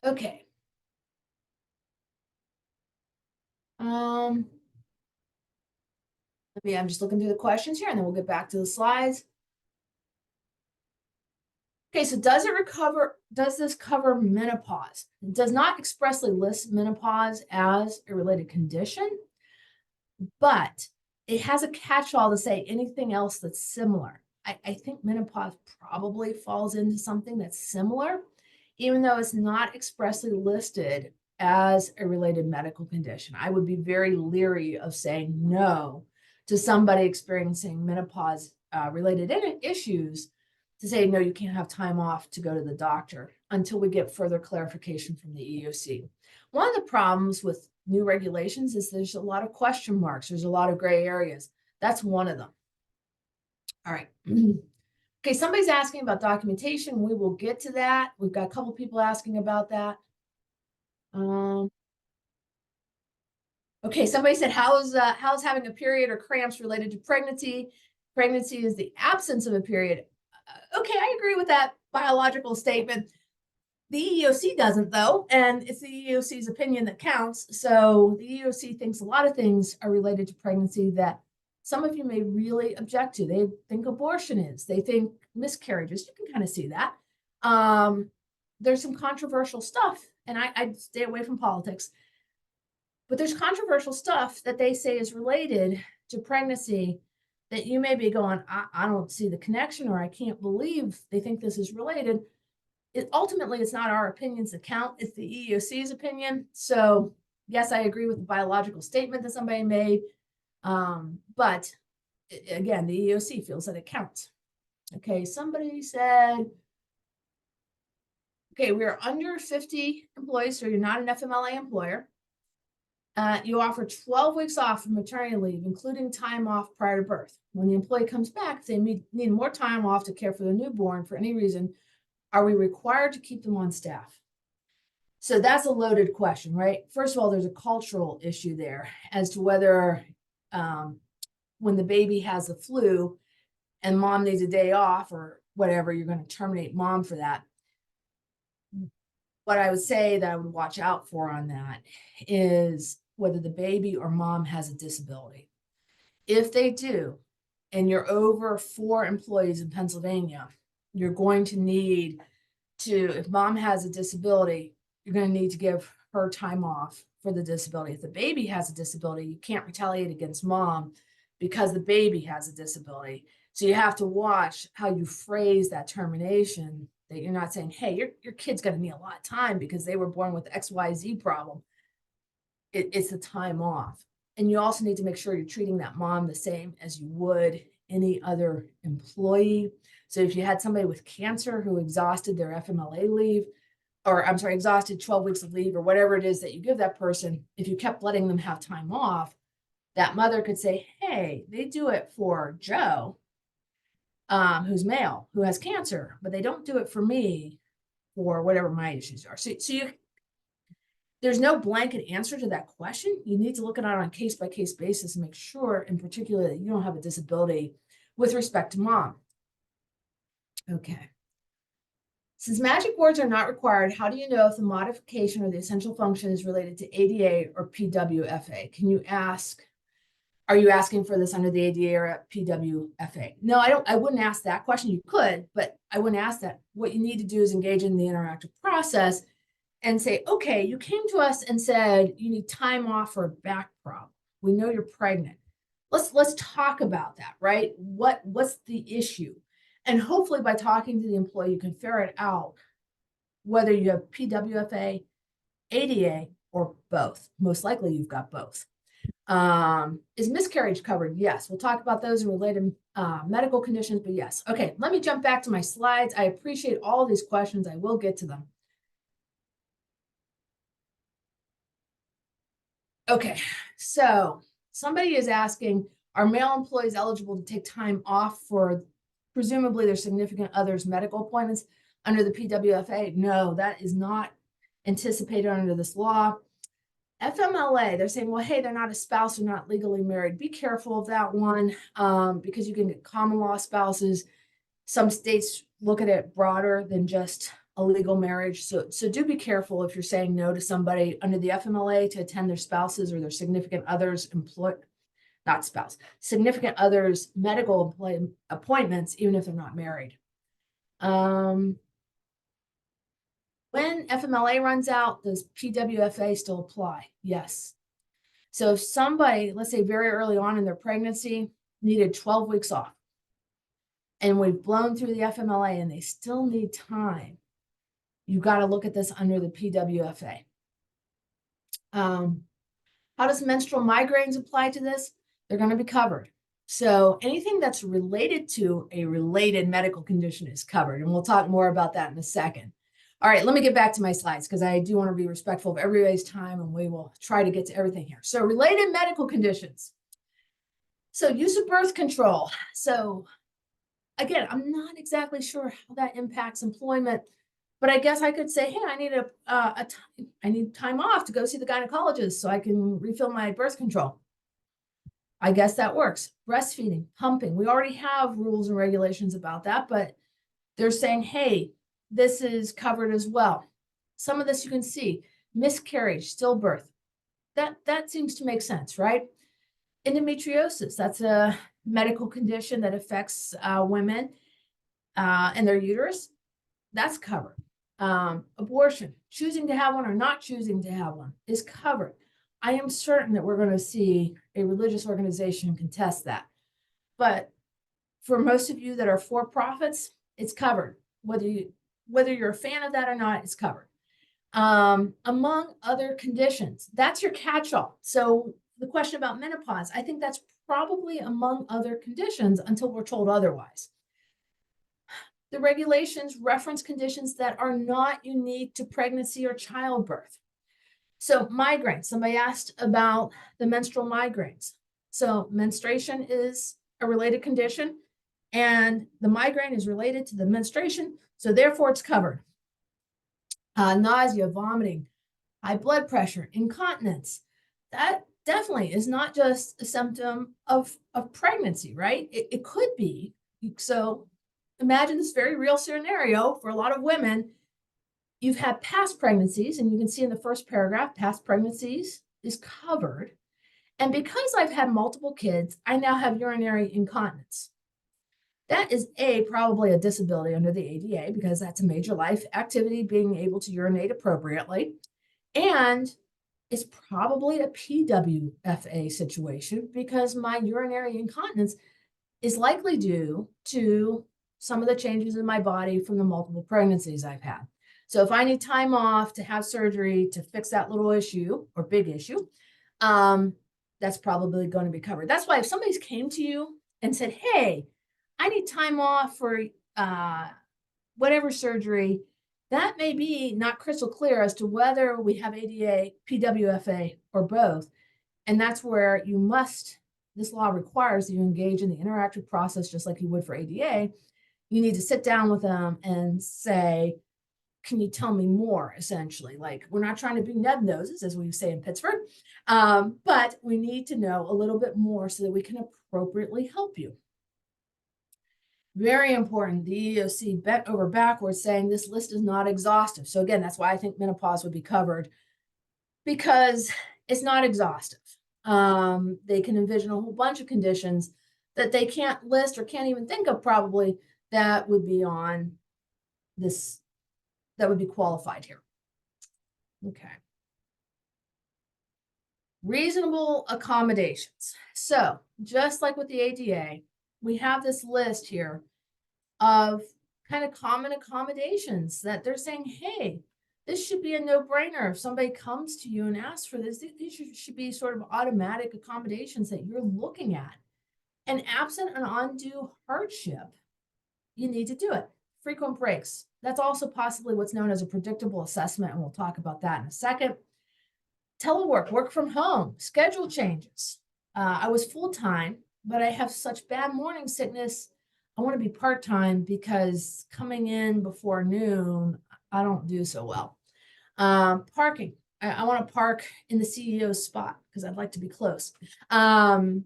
Okay. I'm just looking through the questions here, and then we'll get back to the slides. Okay, so does this cover menopause? It does not expressly list menopause as a related condition, but it has a catch-all to say anything else that's similar. I think menopause probably falls into something that's similar, even though it's not expressly listed as a related medical condition. I would be very leery of saying no to somebody experiencing menopause related issues, to say, no, you can't have time off to go to the doctor until we get further clarification from the EEOC. One of the problems with new regulations is there's a lot of question marks. There's a lot of gray areas. That's one of them. All right. Okay, somebody's asking about documentation. We will get to that. We've got a couple people asking about that. Okay, somebody said, how's having a period or cramps related to pregnancy? Pregnancy is the absence of a period. Okay, I agree with that biological statement. The EEOC doesn't though, and it's the EEOC's opinion that counts. So the EEOC thinks a lot of things are related to pregnancy that some of you may really object to. They think abortion is, they think miscarriages. You can kind of see that. There's some controversial stuff, and I stay away from politics, but there's controversial stuff that they say is related to pregnancy that you may be going, I don't see the connection, or I can't believe they think this is related. Ultimately, it's not our opinions that count, it's the EEOC's opinion. So yes, I agree with the biological statement that somebody made. But again, the EEOC feels that it counts. Okay, somebody said, okay, we're under 50 employees, so you're not an FMLA employer. You offer 12 weeks off for maternity leave, including time off prior to birth. When the employee comes back, they need more time off to care for the newborn for any reason. Are we required to keep them on staff? So that's a loaded question, right? First of all, there's a cultural issue there as to whether when the baby has the flu and mom needs a day off or whatever, you're going to terminate mom for that. What I would say that I would watch out for on that is whether the baby or mom has a disability. If they do, and you're over 4 employees in Pennsylvania, you're going to need to, if mom has a disability, you're going to need to give her time off for the disability. If the baby has a disability, you can't retaliate against mom because the baby has a disability. So you have to watch how you phrase that termination, that you're not saying, hey, your kid's going to need a lot of time because they were born with XYZ problem. It's the time off. And you also need to make sure you're treating that mom the same as you would any other employee. So if you had somebody with cancer who exhausted their FMLA leave, or I'm sorry, exhausted 12 weeks of leave or whatever it is that you give that person, if you kept letting them have time off, that mother could say, hey, they do it for Joe, who's male, who has cancer, but they don't do it for me for whatever my issues are. So there's no blanket answer to that question. You need to look at it on a case-by-case basis and make sure in particular that you don't have a disability with respect to mom. Okay. Since magic words are not required, how do you know if the modification or the essential function is related to ADA or PWFA? Can you ask, are you asking for this under the ADA or PWFA? No, I wouldn't ask that question. You could, but I wouldn't ask that. What you need to do is engage in the interactive process and say, okay, you came to us and said you need time off for a back problem. We know you're pregnant. Let's talk about that, right? What's the issue? And hopefully by talking to the employee, you can ferret out whether you have PWFA, ADA, or both. Most likely you've got both. Is miscarriage covered? Yes. We'll talk about those and related medical conditions, but yes. Okay, let me jump back to my slides. I appreciate all these questions. I will get to them. Okay, so somebody is asking, are male employees eligible to take time off for presumably their significant other's medical appointments under the PWFA? No, that is not anticipated under this law. FMLA, they're saying, well, hey, they're not a spouse, they're not legally married. Be careful of that one because you can get common law spouses. Some states look at it broader than just a legal marriage. So do be careful if you're saying no to somebody under the FMLA to attend their spouses or their significant others significant others medical appointments, even if they're not married. When FMLA runs out, does PWFA still apply? Yes. So if somebody, let's say very early on in their pregnancy, needed 12 weeks off, and we've blown through the FMLA and they still need time, you've got to look at this under the PWFA. How does menstrual migraines apply to this? They're going to be covered. So anything that's related to a related medical condition is covered. And we'll talk more about that in a second. All right, let me get back to my slides because I do want to be respectful of everybody's time and we will try to get to everything here. So related medical conditions. So use of birth control. So again, I'm not exactly sure how that impacts employment, but I guess I could say, hey, I need time off to go see the gynecologist so I can refill my birth control. I guess that works. Breastfeeding, pumping. We already have rules and regulations about that, but they're saying, hey, this is covered as well. Some of this you can see, miscarriage, stillbirth. That seems to make sense, right? Endometriosis, that's a medical condition that affects women and their uterus. That's covered. Abortion, choosing to have one or not choosing to have one, is covered. I am certain that we're going to see a religious organization contest that. But for most of you that are for profits, it's covered. Whether you're a fan of that or not, it's covered. Among other conditions, that's your catch-all. So the question about menopause, I think that's probably among other conditions until we're told otherwise. The regulations reference conditions that are not unique to pregnancy or childbirth. So migraines, somebody asked about the menstrual migraines. So menstruation is a related condition and the migraine is related to the menstruation. So therefore it's covered. Nausea, vomiting, high blood pressure, incontinence. That definitely is not just a symptom of pregnancy, right? It could be. So imagine this very real scenario for a lot of women. You've had past pregnancies, and you can see in the first paragraph, past pregnancies is covered. And because I've had multiple kids, I now have urinary incontinence. That is probably a disability under the ADA because that's a major life activity, being able to urinate appropriately. And it's probably a PWFA situation because my urinary incontinence is likely due to some of the changes in my body from the multiple pregnancies I've had. So if I need time off to have surgery to fix that little issue or big issue, that's probably going to be covered. That's why if somebody's came to you and said, hey, I need time off for whatever surgery, that may be not crystal clear as to whether we have ADA, PWFA, or both. And that's where you must, this law requires that you engage in the interactive process just like you would for ADA. You need to sit down with them and say, can you tell me more, essentially? Like, we're not trying to be nub noses, as we say in Pittsburgh, but we need to know a little bit more so that we can appropriately help you. Very important, the EEOC bent over backwards saying this list is not exhaustive. So again, that's why I think menopause would be covered, because it's not exhaustive. They can envision a whole bunch of conditions that they can't list or can't even think of probably that would be on this, that would be qualified here. Okay. Reasonable accommodations. So just like with the ADA, we have this list here of kind of common accommodations that they're saying, hey, this should be a no-brainer. If somebody comes to you and asks for this, these should be sort of automatic accommodations that you're looking at. And absent an undue hardship, you need to do it. Frequent breaks. That's also possibly what's known as a predictable assessment, and we'll talk about that in a second. Telework, work from home, schedule changes. I was full-time, but I have such bad morning sickness. I want to be part-time because coming in before noon, I don't do so well. Parking. I want to park in the CEO's spot because I'd like to be close. I'm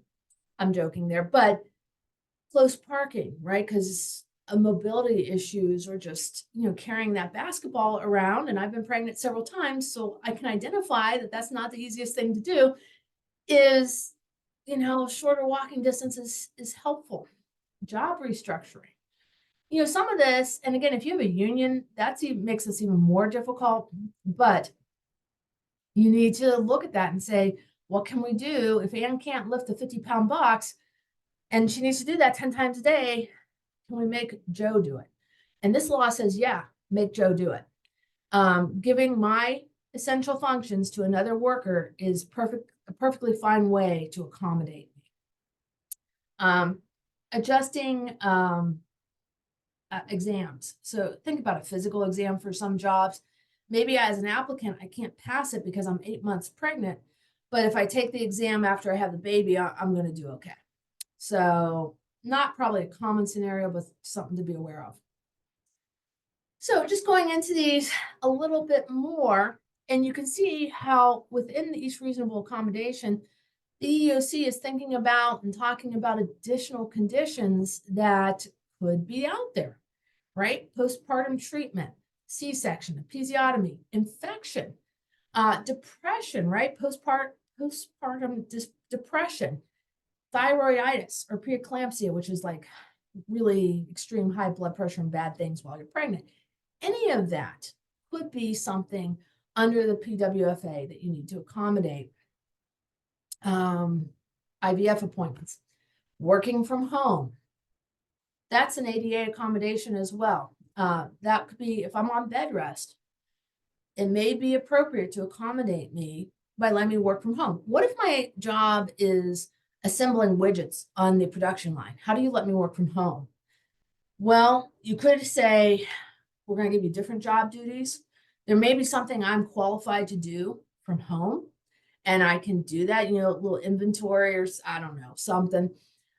joking there, but close parking, right? Because mobility issues or just, carrying that basketball around. And I've been pregnant several times, so I can identify that that's not the easiest thing to do. Is, shorter walking distance is helpful. Job restructuring. Some of this, and again, if you have a union, makes this even more difficult, but you need to look at that and say, what can we do if Ann can't lift a 50-pound box and she needs to do that 10 times a day? Can we make Joe do it? And this law says, yeah, make Joe do it. Giving my essential functions to another worker is a perfectly fine way to accommodate me. Adjusting exams. So think about a physical exam for some jobs. Maybe as an applicant, I can't pass it because I'm 8 months pregnant. But if I take the exam after I have the baby, I'm going to do okay. So not probably a common scenario, but something to be aware of. So just going into these a little bit more, and you can see how within each reasonable accommodation, the EEOC is thinking about and talking about additional conditions that could be out there, right? Postpartum treatment, C-section, episiotomy, infection, depression, right? Postpartum depression, thyroiditis or preeclampsia, which is like really extreme high blood pressure and bad things while you're pregnant. Any of that could be something under the PWFA that you need to accommodate. IVF appointments, working from home. That's an ADA accommodation as well. That could be if I'm on bed rest, it may be appropriate to accommodate me by letting me work from home. What if my job is assembling widgets on the production line? How do you let me work from home? Well, you could say, we're going to give you different job duties. There may be something I'm qualified to do from home, and I can do that, you know, a little inventory or I don't know, something.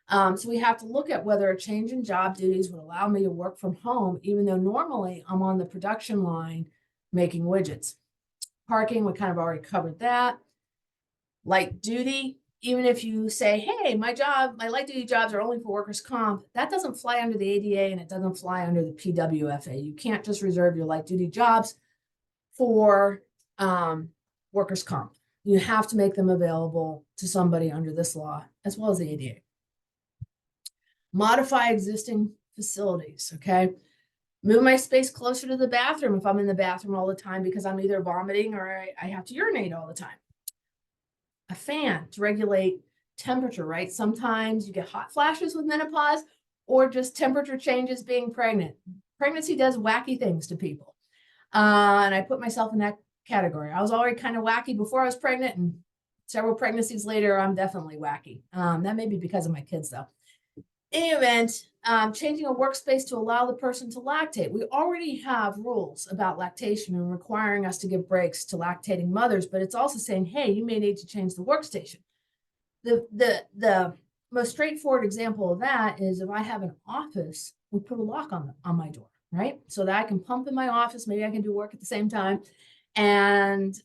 So we have to look at whether a change in job duties would allow me to work from home, even though normally I'm on the production line making widgets. Parking, we kind of already covered that. Light duty, even if you say, hey, my light duty jobs are only for workers' comp, that doesn't fly under the ADA and it doesn't fly under the PWFA. You can't just reserve your light duty jobs for workers' comp. You have to make them available to somebody under this law, as well as the ADA. Modify existing facilities, okay? Move my space closer to the bathroom if I'm in the bathroom all the time because I'm either vomiting or I have to urinate all the time. A fan to regulate temperature, right? Sometimes you get hot flashes with menopause or just temperature changes being pregnant. Pregnancy does wacky things to people. And I put myself in that category. I was already kind of wacky before I was pregnant, and several pregnancies later, I'm definitely wacky. That may be because of my kids, though. In any event, changing a workspace to allow the person to lactate. We already have rules about lactation and requiring us to give breaks to lactating mothers, but it's also saying, hey, you may need to change the workstation. The most straightforward example of that is if I have an office, we put a lock on my door, right? So that I can pump in my office, maybe I can do work at the same time. And,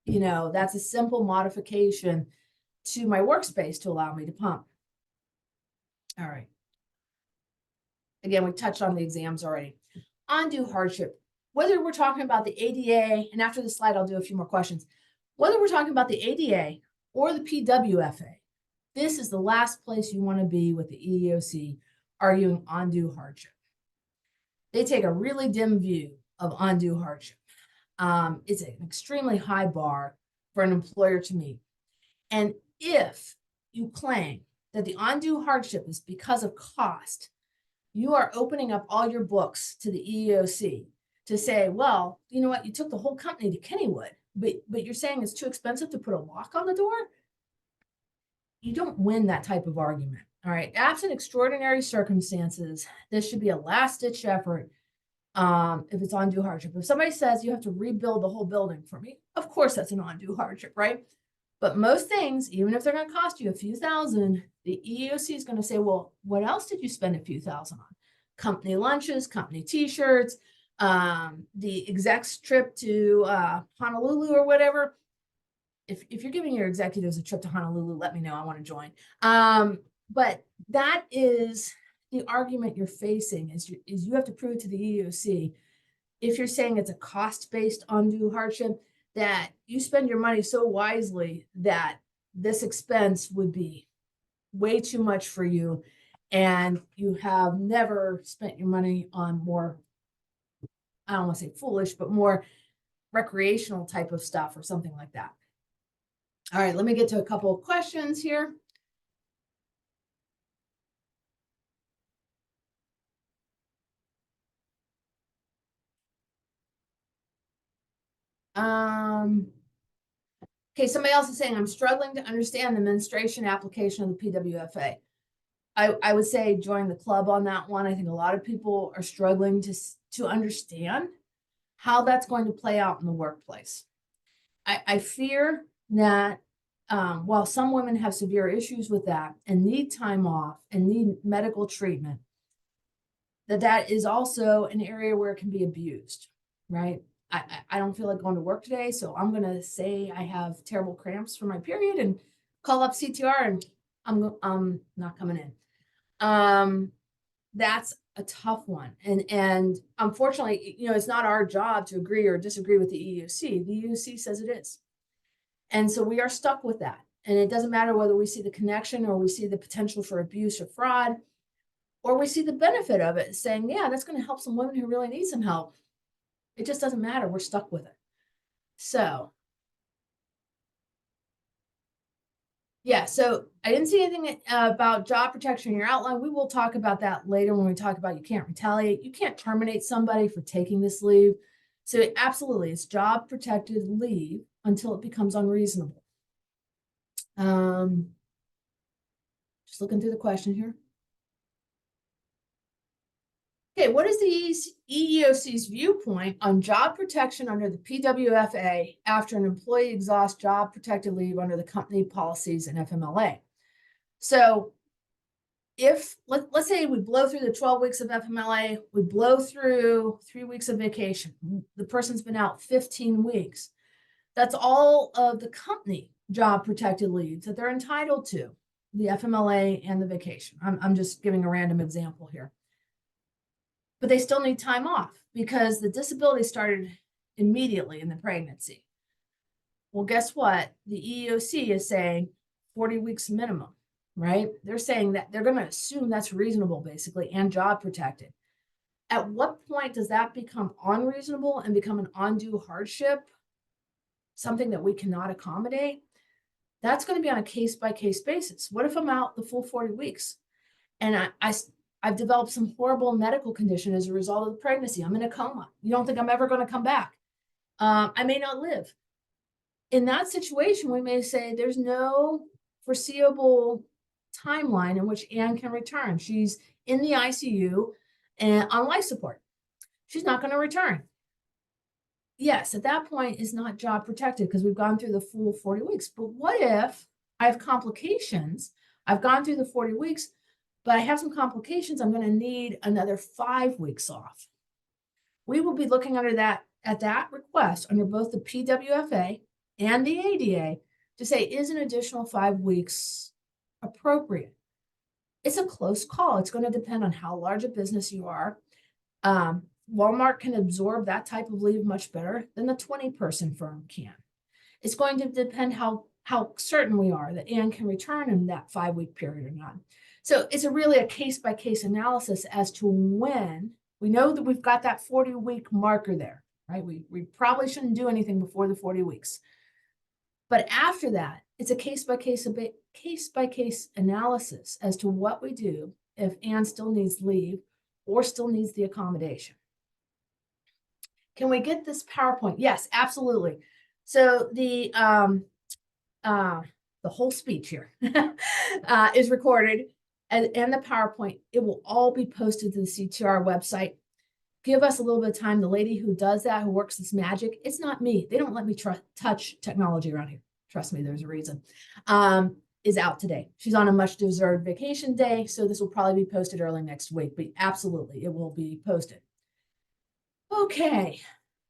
you know, that's a simple modification to my workspace to allow me to pump. All right. Again, we touched on the exams already. Undue hardship. Whether we're talking about the ADA, and after the slide, I'll do a few more questions. Whether we're talking about the ADA or the PWFA, this is the last place you want to be with the EEOC arguing undue hardship. They take a really dim view of undue hardship. It's an extremely high bar for an employer to meet. And if you claim that the undue hardship is because of cost, you are opening up all your books to the EEOC to say, well, you know what, you took the whole company to Kennywood, but you're saying it's too expensive to put a lock on the door? You don't win that type of argument. All right, absent extraordinary circumstances, this should be a last-ditch effort if it's undue hardship. If somebody says you have to rebuild the whole building for me, of course that's an undue hardship, right? But most things, even if they're going to cost you a few thousand, the EEOC is going to say, well, what else did you spend a few thousand on? Company lunches, company t-shirts, the exec's trip to Honolulu or whatever. If you're giving your executives a trip to Honolulu, let me know. I want to join. But that is the argument you're facing is you have to prove to the EEOC, if you're saying it's a cost-based undue hardship, that you spend your money so wisely that this expense would be way too much for you and you have never spent your money on more, I don't want to say foolish, but more recreational type of stuff or something like that. All right, let me get to a couple of questions here. Okay, somebody else is saying, I'm struggling to understand the menstruation application of the PWFA. I would say join the club on that one. I think a lot of people are struggling to understand how that's going to play out in the workplace. I fear that while some women have severe issues with that and need time off and need medical treatment, that is also an area where it can be abused, right? I don't feel like going to work today, so I'm going to say I have terrible cramps for my period and call up CTR and I'm not coming in. That's a tough one. And unfortunately, it's not our job to agree or disagree with the EEOC. The EEOC says it is. And so we are stuck with that. And it doesn't matter whether we see the connection or we see the potential for abuse or fraud, or we see the benefit of it, saying, yeah, that's going to help some women who really need some help. It just doesn't matter. We're stuck with it. So, yeah, so I didn't see anything about job protection in your outline. We will talk about that later when we talk about you can't retaliate. You can't terminate somebody for taking this leave. So absolutely, it's job protected leave until it becomes unreasonable. Just looking through the question here. Okay, what is the EEOC's viewpoint on job protection under the PWFA after an employee exhausts job protected leave under the company policies and FMLA? So if, let's say we blow through the 12 weeks of FMLA, we blow through 3 weeks of vacation, the person's been out 15 weeks. That's all of the company job protected leaves that they're entitled to, the FMLA and the vacation. I'm just giving a random example here. But they still need time off because the disability started immediately in the pregnancy. Well, guess what? The EEOC is saying 40 weeks minimum, right? They're saying that they're going to assume that's reasonable, basically, and job protected. At what point does that become unreasonable and become an undue hardship, something that we cannot accommodate? That's going to be on a case-by-case basis. What if I'm out the full 40 weeks and I've developed some horrible medical condition as a result of the pregnancy? I'm in a coma. You don't think I'm ever going to come back? I may not live. In that situation, we may say there's no foreseeable timeline in which Anne can return. She's in the ICU and on life support. She's not going to return. Yes, at that point, it's not job protected because we've gone through the full 40 weeks. But what if I have complications? I've gone through the 40 weeks, but I have some complications. I'm going to need another 5 weeks off. We will be looking under that at that request under both the PWFA and the ADA to say, is an additional 5 weeks appropriate? It's a close call. It's going to depend on how large a business you are. Walmart can absorb that type of leave much better than the 20-person firm can. It's going to depend how certain we are that Anne can return in that 5-week period or not. So it's really a case-by-case analysis as to when. We know that we've got that 40-week marker there, right? We probably shouldn't do anything before the 40 weeks. But after that, it's a case-by-case analysis as to what we do if Anne still needs leave or still needs the accommodation. Can we get this PowerPoint? Yes, absolutely. So the whole speech here is recorded and the PowerPoint. It will all be posted to the CTR website. Give us a little bit of time. The lady who does that, who works this magic, it's not me. They don't let me touch technology around here. Trust me, there's a reason. Is out today. She's on a much deserved vacation day, so this will probably be posted early next week, but absolutely, it will be posted. Okay,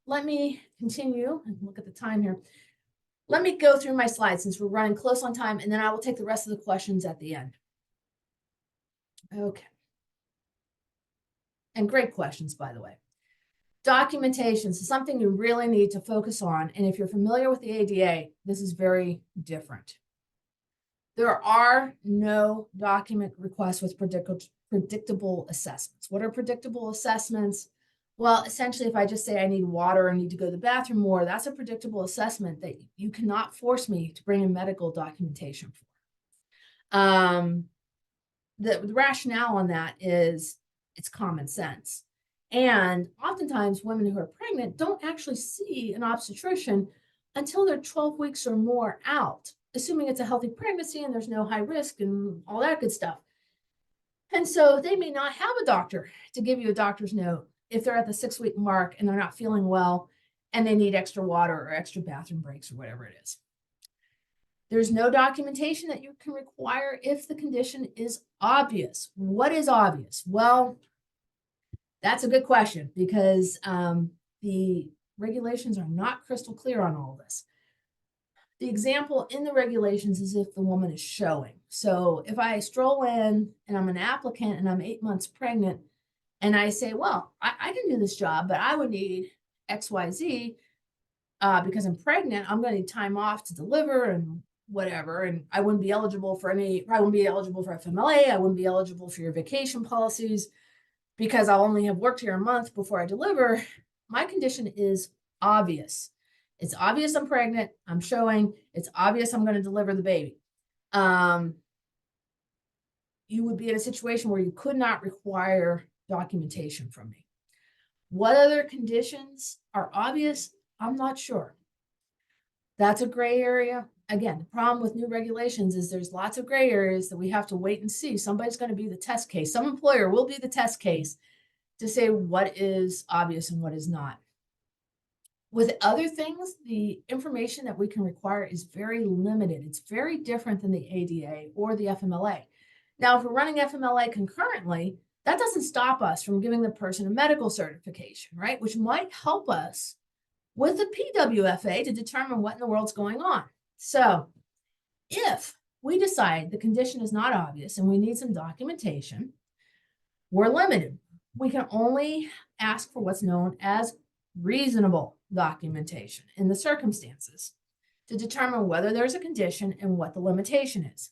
let me continue and look at the time here. Let me go through my slides since we're running close on time, and then I will take the rest of the questions at the end. Okay. And great questions, by the way. Documentation is something you really need to focus on. And if you're familiar with the ADA, this is very different. There are no document requests with predictable assessments. What are predictable assessments? Well, essentially, if I just say I need water or need to go to the bathroom more, that's a predictable assessment that you cannot force me to bring in medical documentation for. The rationale on that is it's common sense. And oftentimes women who are pregnant don't actually see an obstetrician until they're 12 weeks or more out, assuming it's a healthy pregnancy and there's no high risk and all that good stuff. And so they may not have a doctor to give you a doctor's note if they're at the 6-week mark and they're not feeling well and they need extra water or extra bathroom breaks or whatever it is. There's no documentation that you can require if the condition is obvious. What is obvious? Well, that's a good question because the regulations are not crystal clear on all of this. The example in the regulations is if the woman is showing. So if I stroll in and I'm an applicant and I'm 8 months pregnant and I say, well, I can do this job, but I would need XYZ because I'm pregnant. I'm going to need time off to deliver and whatever. And I wouldn't be eligible for I wouldn't be eligible for FMLA. I wouldn't be eligible for your vacation policies because I'll only have worked here a month before I deliver. My condition is obvious. It's obvious I'm pregnant. I'm showing. It's obvious I'm going to deliver the baby. You would be in a situation where you could not require documentation from me. What other conditions are obvious? I'm not sure. That's a gray area. Again, the problem with new regulations is there's lots of gray areas that we have to wait and see. Somebody's going to be the test case. Some employer will be the test case to say what is obvious and what is not. With other things, the information that we can require is very limited. It's very different than the ADA or the FMLA. Now, if we're running FMLA concurrently, that doesn't stop us from giving the person a medical certification, right? Which might help us with the PWFA to determine what in the world's going on. So if we decide the condition is not obvious and we need some documentation, we're limited. We can only ask for what's known as reasonable documentation in the circumstances to determine whether there's a condition and what the limitation is.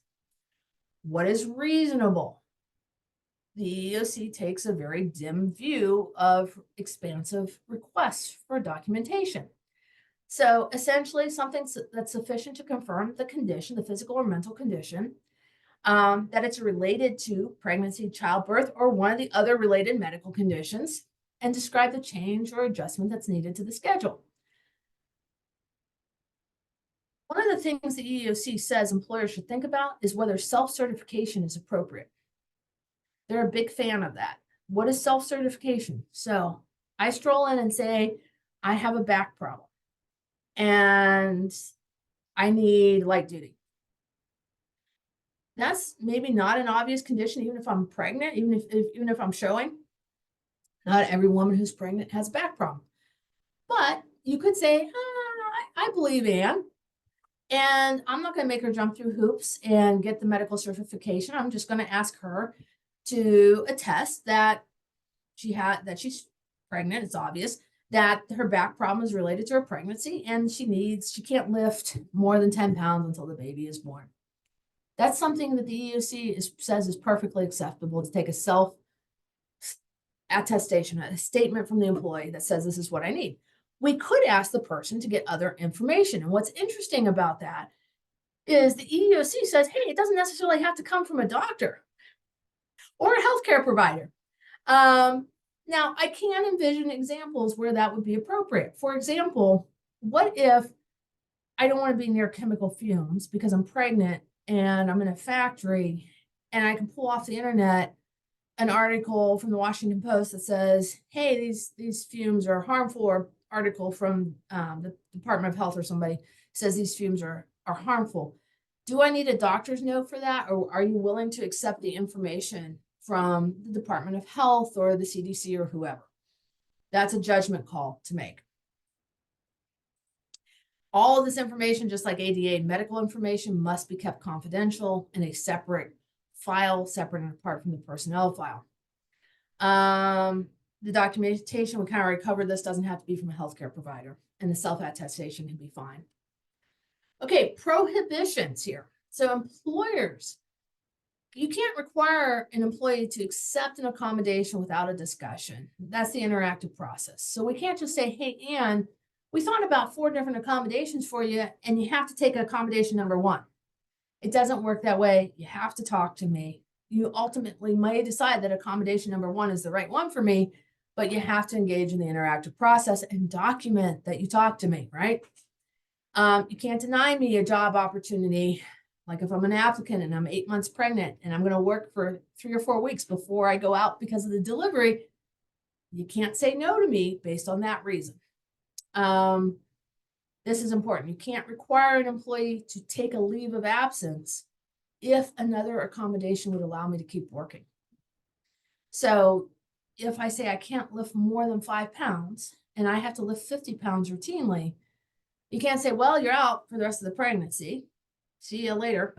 What is reasonable? The EEOC takes a very dim view of expansive requests for documentation. So essentially something that's sufficient to confirm the condition, the physical or mental condition, that it's related to pregnancy, childbirth, or one of the other related medical conditions, and describe the change or adjustment that's needed to the schedule. One of the things the EEOC says employers should think about is whether self-certification is appropriate. They're a big fan of that. What is self-certification? So I stroll in and say, I have a back problem and I need light duty. That's maybe not an obvious condition, even if I'm pregnant, even if I'm showing. Not every woman who's pregnant has a back problem. But you could say, I believe Anne, and I'm not going to make her jump through hoops and get the medical certification. I'm just going to ask her to attest that she's pregnant. It's obvious that her back problem is related to her pregnancy, and she can't lift more than 10 pounds until the baby is born. That's something that the EEOC says is perfectly acceptable to take a self-attestation, a statement from the employee that says this is what I need. We could ask the person to get other information. And what's interesting about that is the EEOC says, hey, it doesn't necessarily have to come from a doctor or a healthcare provider. Now, I can envision examples where that would be appropriate. For example, what if I don't want to be near chemical fumes because I'm pregnant and I'm in a factory and I can pull off the internet an article from the Washington Post that says, hey, these fumes are harmful, or article from the Department of Health or somebody says these fumes are harmful. Do I need a doctor's note for that? Or are you willing to accept the information from the Department of Health or the CDC or whoever? That's a judgment call to make. All of this information, just like ADA, medical information must be kept confidential in a separate file, separate and apart from the personnel file. The documentation, we kind of already covered this, doesn't have to be from a healthcare provider, and the self-attestation can be fine. Okay, prohibitions here. So employers, you can't require an employee to accept an accommodation without a discussion. That's the interactive process. So we can't just say, hey, Anne, we thought about 4 different accommodations for you, and you have to take accommodation number 1. It doesn't work that way. You have to talk to me. You ultimately may decide that accommodation number 1 is the right one for me, but you have to engage in the interactive process and document that you talk to me, right? You can't deny me a job opportunity. Like if I'm an applicant and I'm 8 months pregnant and I'm going to work for 3 or 4 weeks before I go out because of the delivery, you can't say no to me based on that reason. This is important. You can't require an employee to take a leave of absence if another accommodation would allow me to keep working. So if I say I can't lift more than 5 pounds and I have to lift 50 pounds routinely, you can't say, well, you're out for the rest of the pregnancy. See you later.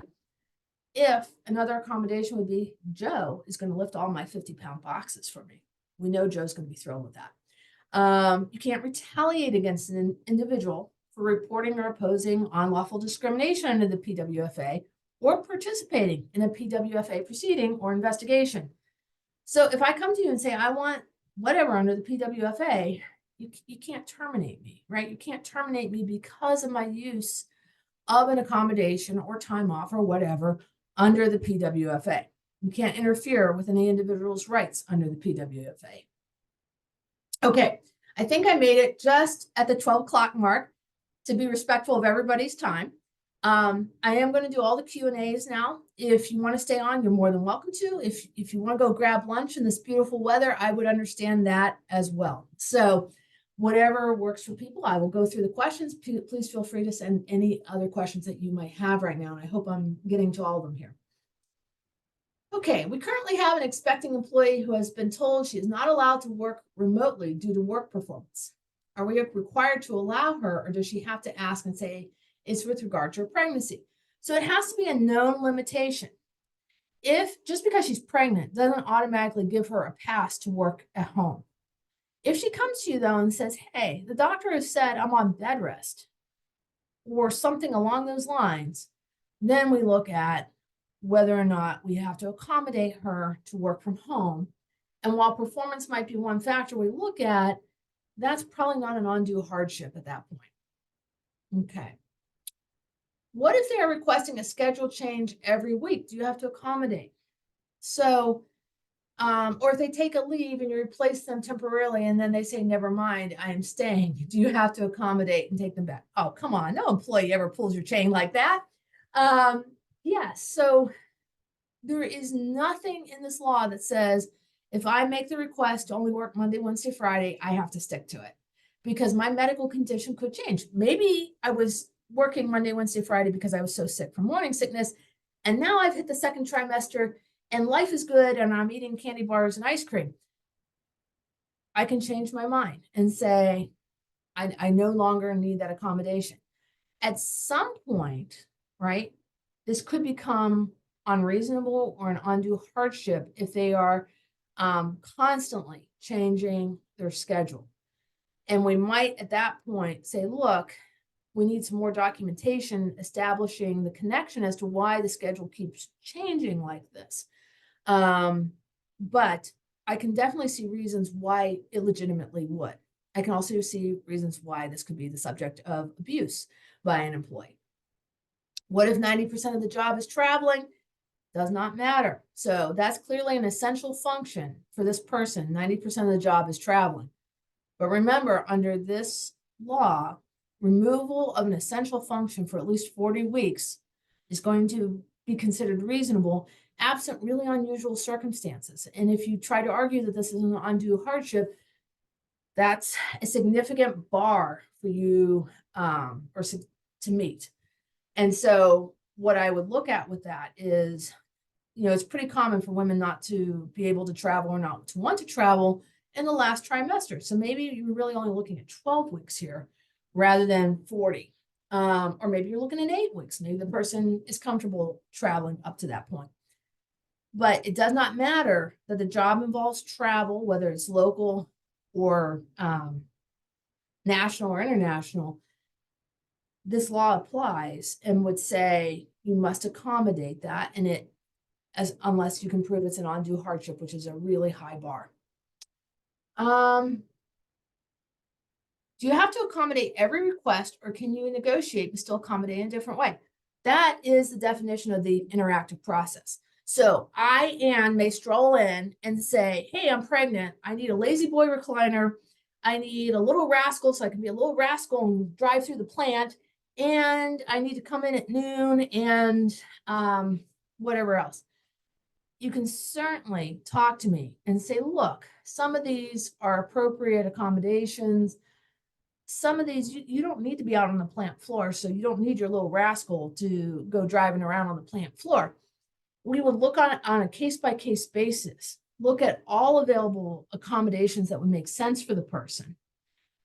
If another accommodation would be, Joe is going to lift all my 50-pound boxes for me. We know Joe's going to be thrilled with that. You can't retaliate against an individual for reporting or opposing unlawful discrimination under the PWFA or participating in a PWFA proceeding or investigation. So if I come to you and say, I want whatever under the PWFA, you can't terminate me, right? You can't terminate me because of my use of an accommodation or time off or whatever under the PWFA. You can't interfere with any individual's rights under the PWFA. Okay, I think I made it just at the 12 o'clock mark to be respectful of everybody's time. I am going to do all the Q&As now. If you want to stay on, you're more than welcome to. If you want to go grab lunch in this beautiful weather, I would understand that as well. So whatever works for people, I will go through the questions. Please feel free to send any other questions that you might have right now. And I hope I'm getting to all of them here. Okay, we currently have an expecting employee who has been told she is not allowed to work remotely due to work performance. Are we required to allow her, or does she have to ask and say it's with regard to her pregnancy? So it has to be a known limitation. If just because she's pregnant doesn't automatically give her a pass to work at home. If she comes to you though and says, hey, the doctor has said I'm on bed rest or something along those lines, then we look at whether or not we have to accommodate her to work from home. And while performance might be one factor we look at, that's probably not an undue hardship at that point. Okay. What if they are requesting a schedule change every week? Do you have to accommodate? So, or if they take a leave and you replace them temporarily and then they say, never mind, I am staying. Do you have to accommodate and take them back? Oh, come on. No employee ever pulls your chain like that. Yes. So there is nothing in this law that says if I make the request to only work Monday, Wednesday, Friday, I have to stick to it because my medical condition could change. Maybe I was working Monday, Wednesday, Friday because I was so sick from morning sickness. And now I've hit the second trimester and life is good and I'm eating candy bars and ice cream. I can change my mind and say, I no longer need that accommodation. At some point, right, this could become unreasonable or an undue hardship if they are constantly changing their schedule. And we might at that point say, look, we need some more documentation establishing the connection as to why the schedule keeps changing like this. But I can definitely see reasons why it legitimately would. I can also see reasons why this could be the subject of abuse by an employee. What if 90% of the job is traveling? Does not matter. So that's clearly an essential function for this person. 90% of the job is traveling. But remember, under this law, removal of an essential function for at least 40 weeks is going to be considered reasonable, absent really unusual circumstances. And if you try to argue that this is an undue hardship, that's a significant bar for you to meet. And so what I would look at with that is, it's pretty common for women not to be able to travel or not to want to travel in the last trimester. So maybe you're really only looking at 12 weeks here rather than 40. Or maybe you're looking at 8 weeks. Maybe the person is comfortable traveling up to that point. But it does not matter that the job involves travel, whether it's local or national or international. This law applies and would say you must accommodate that, and unless you can prove it's an undue hardship, which is a really high bar. Do you have to accommodate every request, or can you negotiate but still accommodate in a different way? That is the definition of the interactive process. So I, Anne, may stroll in and say, hey, I'm pregnant. I need a lazy boy recliner. I need a little rascal so I can be a little rascal and drive through the plant. And I need to come in at noon and whatever else. You can certainly talk to me and say, look, some of these are appropriate accommodations. Some of these, you don't need to be out on the plant floor, so you don't need your little rascal to go driving around on the plant floor. We would look on a case-by-case basis, look at all available accommodations that would make sense for the person.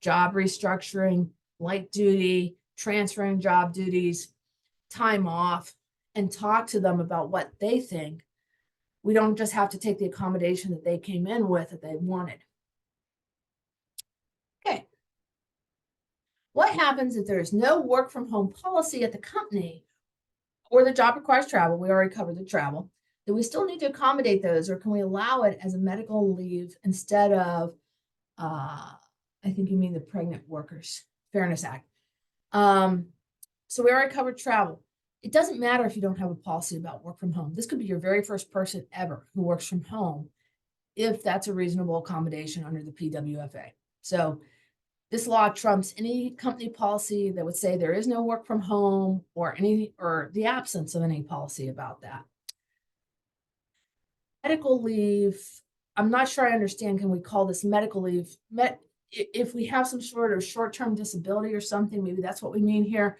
Job restructuring, light duty, transferring job duties, time off, and talk to them about what they think We don't just have to take the accommodation that they came in with that they wanted. Okay. What happens if there is no work from home policy at the company or the job requires travel? We already covered the travel. Do we still need to accommodate those, or can we allow it as a medical leave instead of, I think you mean the Pregnant Workers Fairness Act. So we already covered travel. It doesn't matter if you don't have a policy about work from home. This could be your very first person ever who works from home, if that's a reasonable accommodation under the PWFA. So this law trumps any company policy that would say there is no work from home, or the absence of any policy about that. Medical leave, I'm not sure I understand. Can we call this medical leave? If we have some sort of short-term disability or something, maybe that's what we mean here.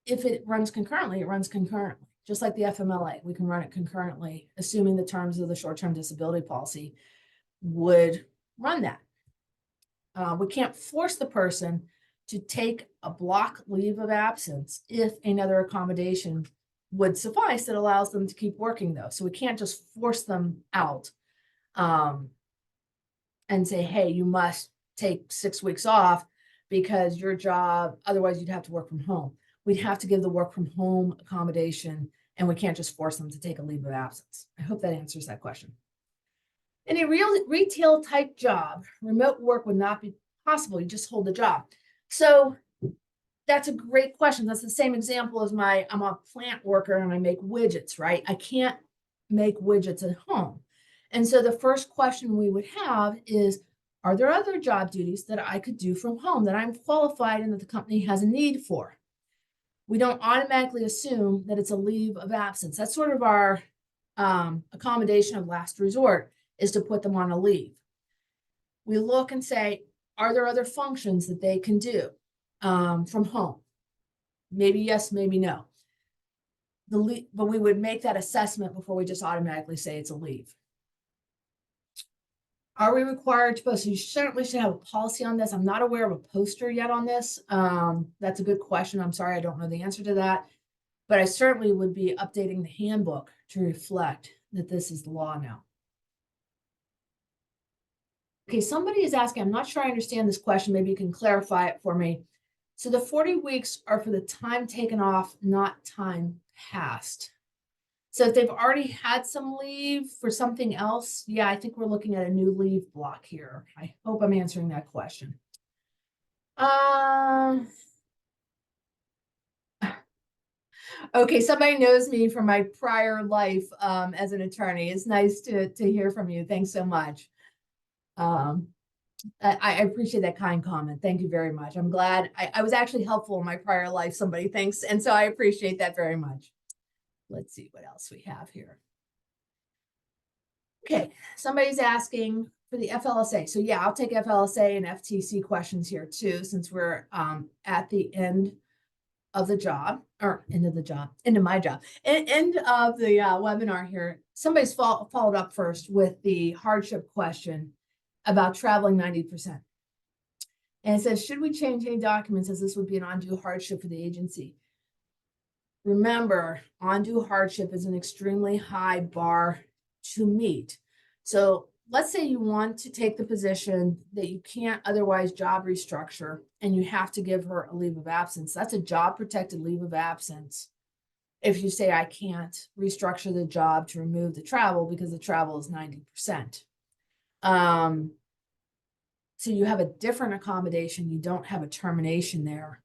If it runs concurrently, it runs concurrently. Just like the FMLA, we can run it concurrently, assuming the terms of the short-term disability policy would run that. We can't force the person to take a block leave of absence if another accommodation would suffice that allows them to keep working, though. So we can't just force them out and say, hey, you must take 6 weeks off because your job, otherwise you'd have to work from home. We'd have to give the work from home accommodation, and we can't just force them to take a leave of absence. I hope that answers that question. In a retail type job, remote work would not be possible. You just hold the job. So that's a great question. That's the same example as I'm a plant worker and I make widgets, right? I can't make widgets at home. And so the first question we would have is, are there other job duties that I could do from home that I'm qualified and that the company has a need for? We don't automatically assume that it's a leave of absence. That's sort of our accommodation of last resort, is to put them on a leave. We look and say, are there other functions that they can do from home? Maybe yes, maybe no. But we would make that assessment before we just automatically say it's a leave. Are we required to post? You certainly should have a policy on this. I'm not aware of a poster yet on this. That's a good question. I'm sorry, I don't know the answer to that. But I certainly would be updating the handbook to reflect that this is the law now. Okay, somebody is asking, I'm not sure I understand this question. Maybe you can clarify it for me. So the 40 weeks are for the time taken off, not time passed. So if they've already had some leave for something else, yeah, I think we're looking at a new leave block here. I hope I'm answering that question. Okay, somebody knows me from my prior life as an attorney. It's nice to hear from you. Thanks so much. I appreciate that kind comment. Thank you very much. I'm glad I was actually helpful in my prior life. Somebody thinks, and so I appreciate that very much. Let's see what else we have here. Okay, somebody's asking for the FLSA. So yeah, I'll take FLSA and FTC questions here too, since we're at the end of the job, or end of my job, end of the webinar here. Somebody's followed up first with the hardship question about traveling 90%. And it says, should we change any documents as this would be an undue hardship for the agency? Remember, undue hardship is an extremely high bar to meet. So let's say you want to take the position that you can't otherwise job restructure and you have to give her a leave of absence. That's a job protected leave of absence. If you say, I can't restructure the job to remove the travel because the travel is 90%. So you have a different accommodation. You don't have a termination there.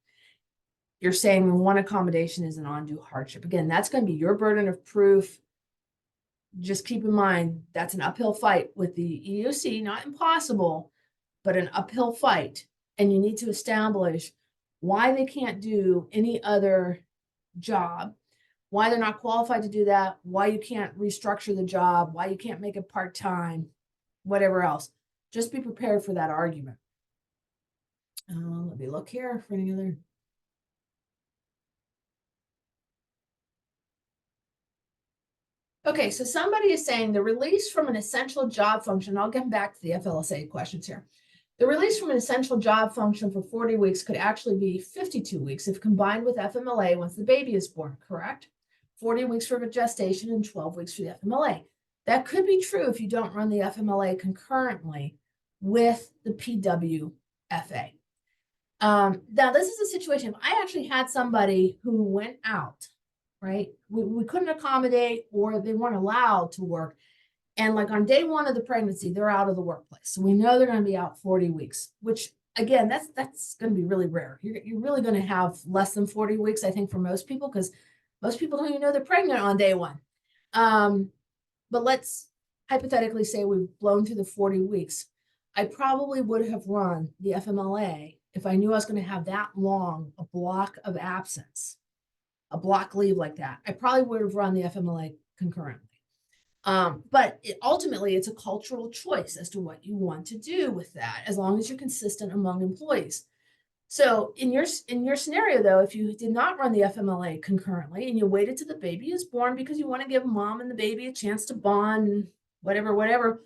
You're saying one accommodation is an undue hardship. Again, that's going to be your burden of proof. Just keep in mind, that's an uphill fight with the EEOC, not impossible, but an uphill fight. And you need to establish why they can't do any other job, why they're not qualified to do that, why you can't restructure the job, why you can't make it part-time, whatever else. Just be prepared for that argument. Let me look here for any other. Okay, so somebody is saying the release from an essential job function. I'll get back to the FLSA questions here. The release from an essential job function for 40 weeks could actually be 52 weeks if combined with FMLA once the baby is born, correct? 40 weeks for gestation and 12 weeks for the FMLA. That could be true if you don't run the FMLA concurrently with the PWFA. Now, this is a situation, if I actually had somebody who went out, right? We couldn't accommodate, or they weren't allowed to work. And like on day 1 of the pregnancy, they're out of the workplace. So we know they're going to be out 40 weeks, which again, that's going to be really rare. You're really going to have less than 40 weeks, I think, for most people, because most people don't even know they're pregnant on day 1. But let's hypothetically say we've blown through the 40 weeks. I probably would have run the FMLA if I knew I was going to have that long a block of absence, a block leave like that. I probably would have run the FMLA concurrently. But ultimately, it's a cultural choice as to what you want to do with that, as long as you're consistent among employees. So in your scenario, though, if you did not run the FMLA concurrently and you waited till the baby is born because you want to give mom and the baby a chance to bond, whatever,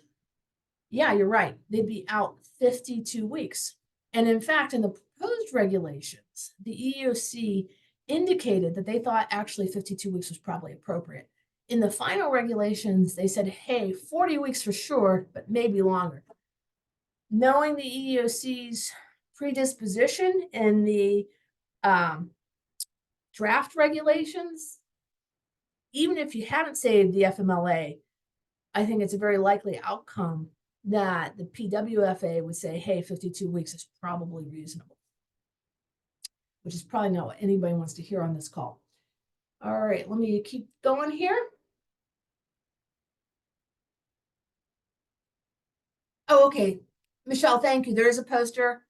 yeah, you're right. They'd be out 52 weeks. And in fact, in the proposed regulations, the EEOC indicated that they thought actually 52 weeks was probably appropriate. In the final regulations, they said, hey, 40 weeks for sure, but maybe longer. Knowing the EEOC's predisposition in the draft regulations, even if you hadn't saved the FMLA, I think it's a very likely outcome that the PWFA would say, hey, 52 weeks is probably reasonable, which is probably not what anybody wants to hear on this call. All right, let me keep going here. Oh, okay. Michelle, thank you. There is a poster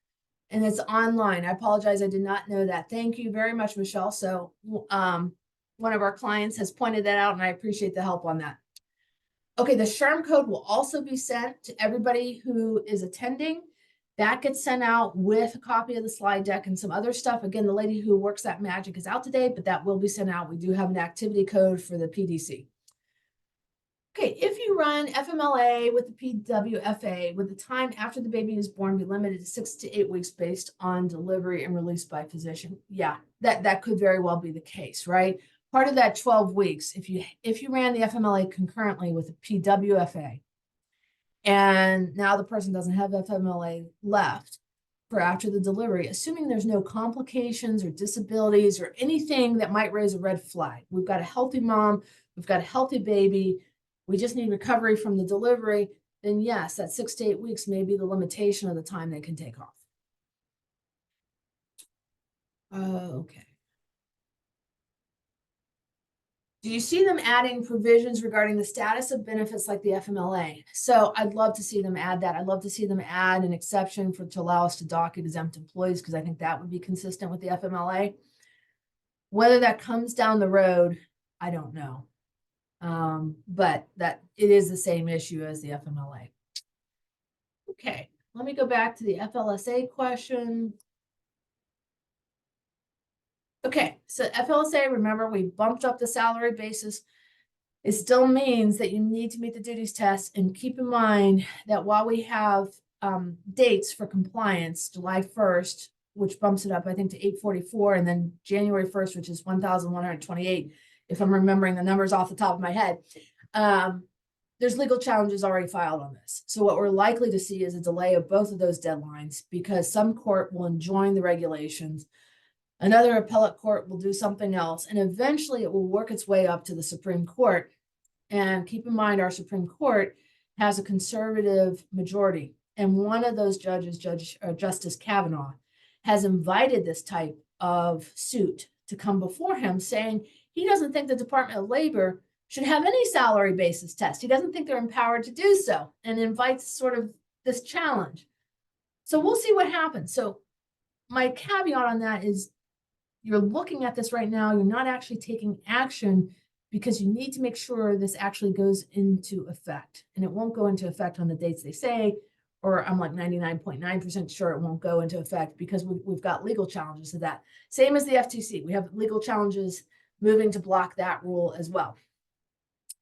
and it's online. I apologize. I did not know that. Thank you very much, Michelle. So one of our clients has pointed that out and I appreciate the help on that. Okay, the SHRM code will also be sent to everybody who is attending. That gets sent out with a copy of the slide deck and some other stuff. Again, the lady who works that magic is out today, but that will be sent out. We do have an activity code for the PDC. Okay, if you run FMLA with the PWFA, with the time after the baby is born be limited to 6 to 8 weeks based on delivery and release by physician. Yeah, that could very well be the case, right? Part of that 12 weeks, if you ran the FMLA concurrently with the PWFA, and now the person doesn't have FMLA left for after the delivery, assuming there's no complications or disabilities or anything that might raise a red flag. We've got a healthy mom, we've got a healthy baby, we just need recovery from the delivery, then yes, that 6 to 8 weeks may be the limitation of the time they can take off. Okay. Do you see them adding provisions regarding the status of benefits like the FMLA? So I'd love to see them add that. I'd love to see them add an exception to allow us to dock exempt employees, because I think that would be consistent with the FMLA. Whether that comes down the road, I don't know. But that it is the same issue as the FMLA. Okay, let me go back to the FLSA question. Okay, so FLSA, remember, we bumped up the salary basis. It still means that you need to meet the duties test, and keep in mind that while we have dates for compliance, July 1st, which bumps it up, I think, to 844, and then January 1st, which is 1,128, if I'm remembering the numbers off the top of my head, there's legal challenges already filed on this. So what we're likely to see is a delay of both of those deadlines, because some court will enjoin the regulations, another appellate court will do something else, and eventually it will work its way up to the Supreme Court. And keep in mind, our Supreme Court has a conservative majority, and one of those judges, Justice Kavanaugh, has invited this type of suit to come before him, saying he doesn't think the Department of Labor should have any salary basis test. He doesn't think they're empowered to do so, and invites sort of this challenge. So we'll see what happens. So my caveat on that is, you're looking at this right now, you're not actually taking action, because you need to make sure this actually goes into effect. And it won't go into effect on the dates they say, or I'm like 99.9% sure it won't go into effect, because we've got legal challenges to that. Same as the FTC, we have legal challenges moving to block that rule as well.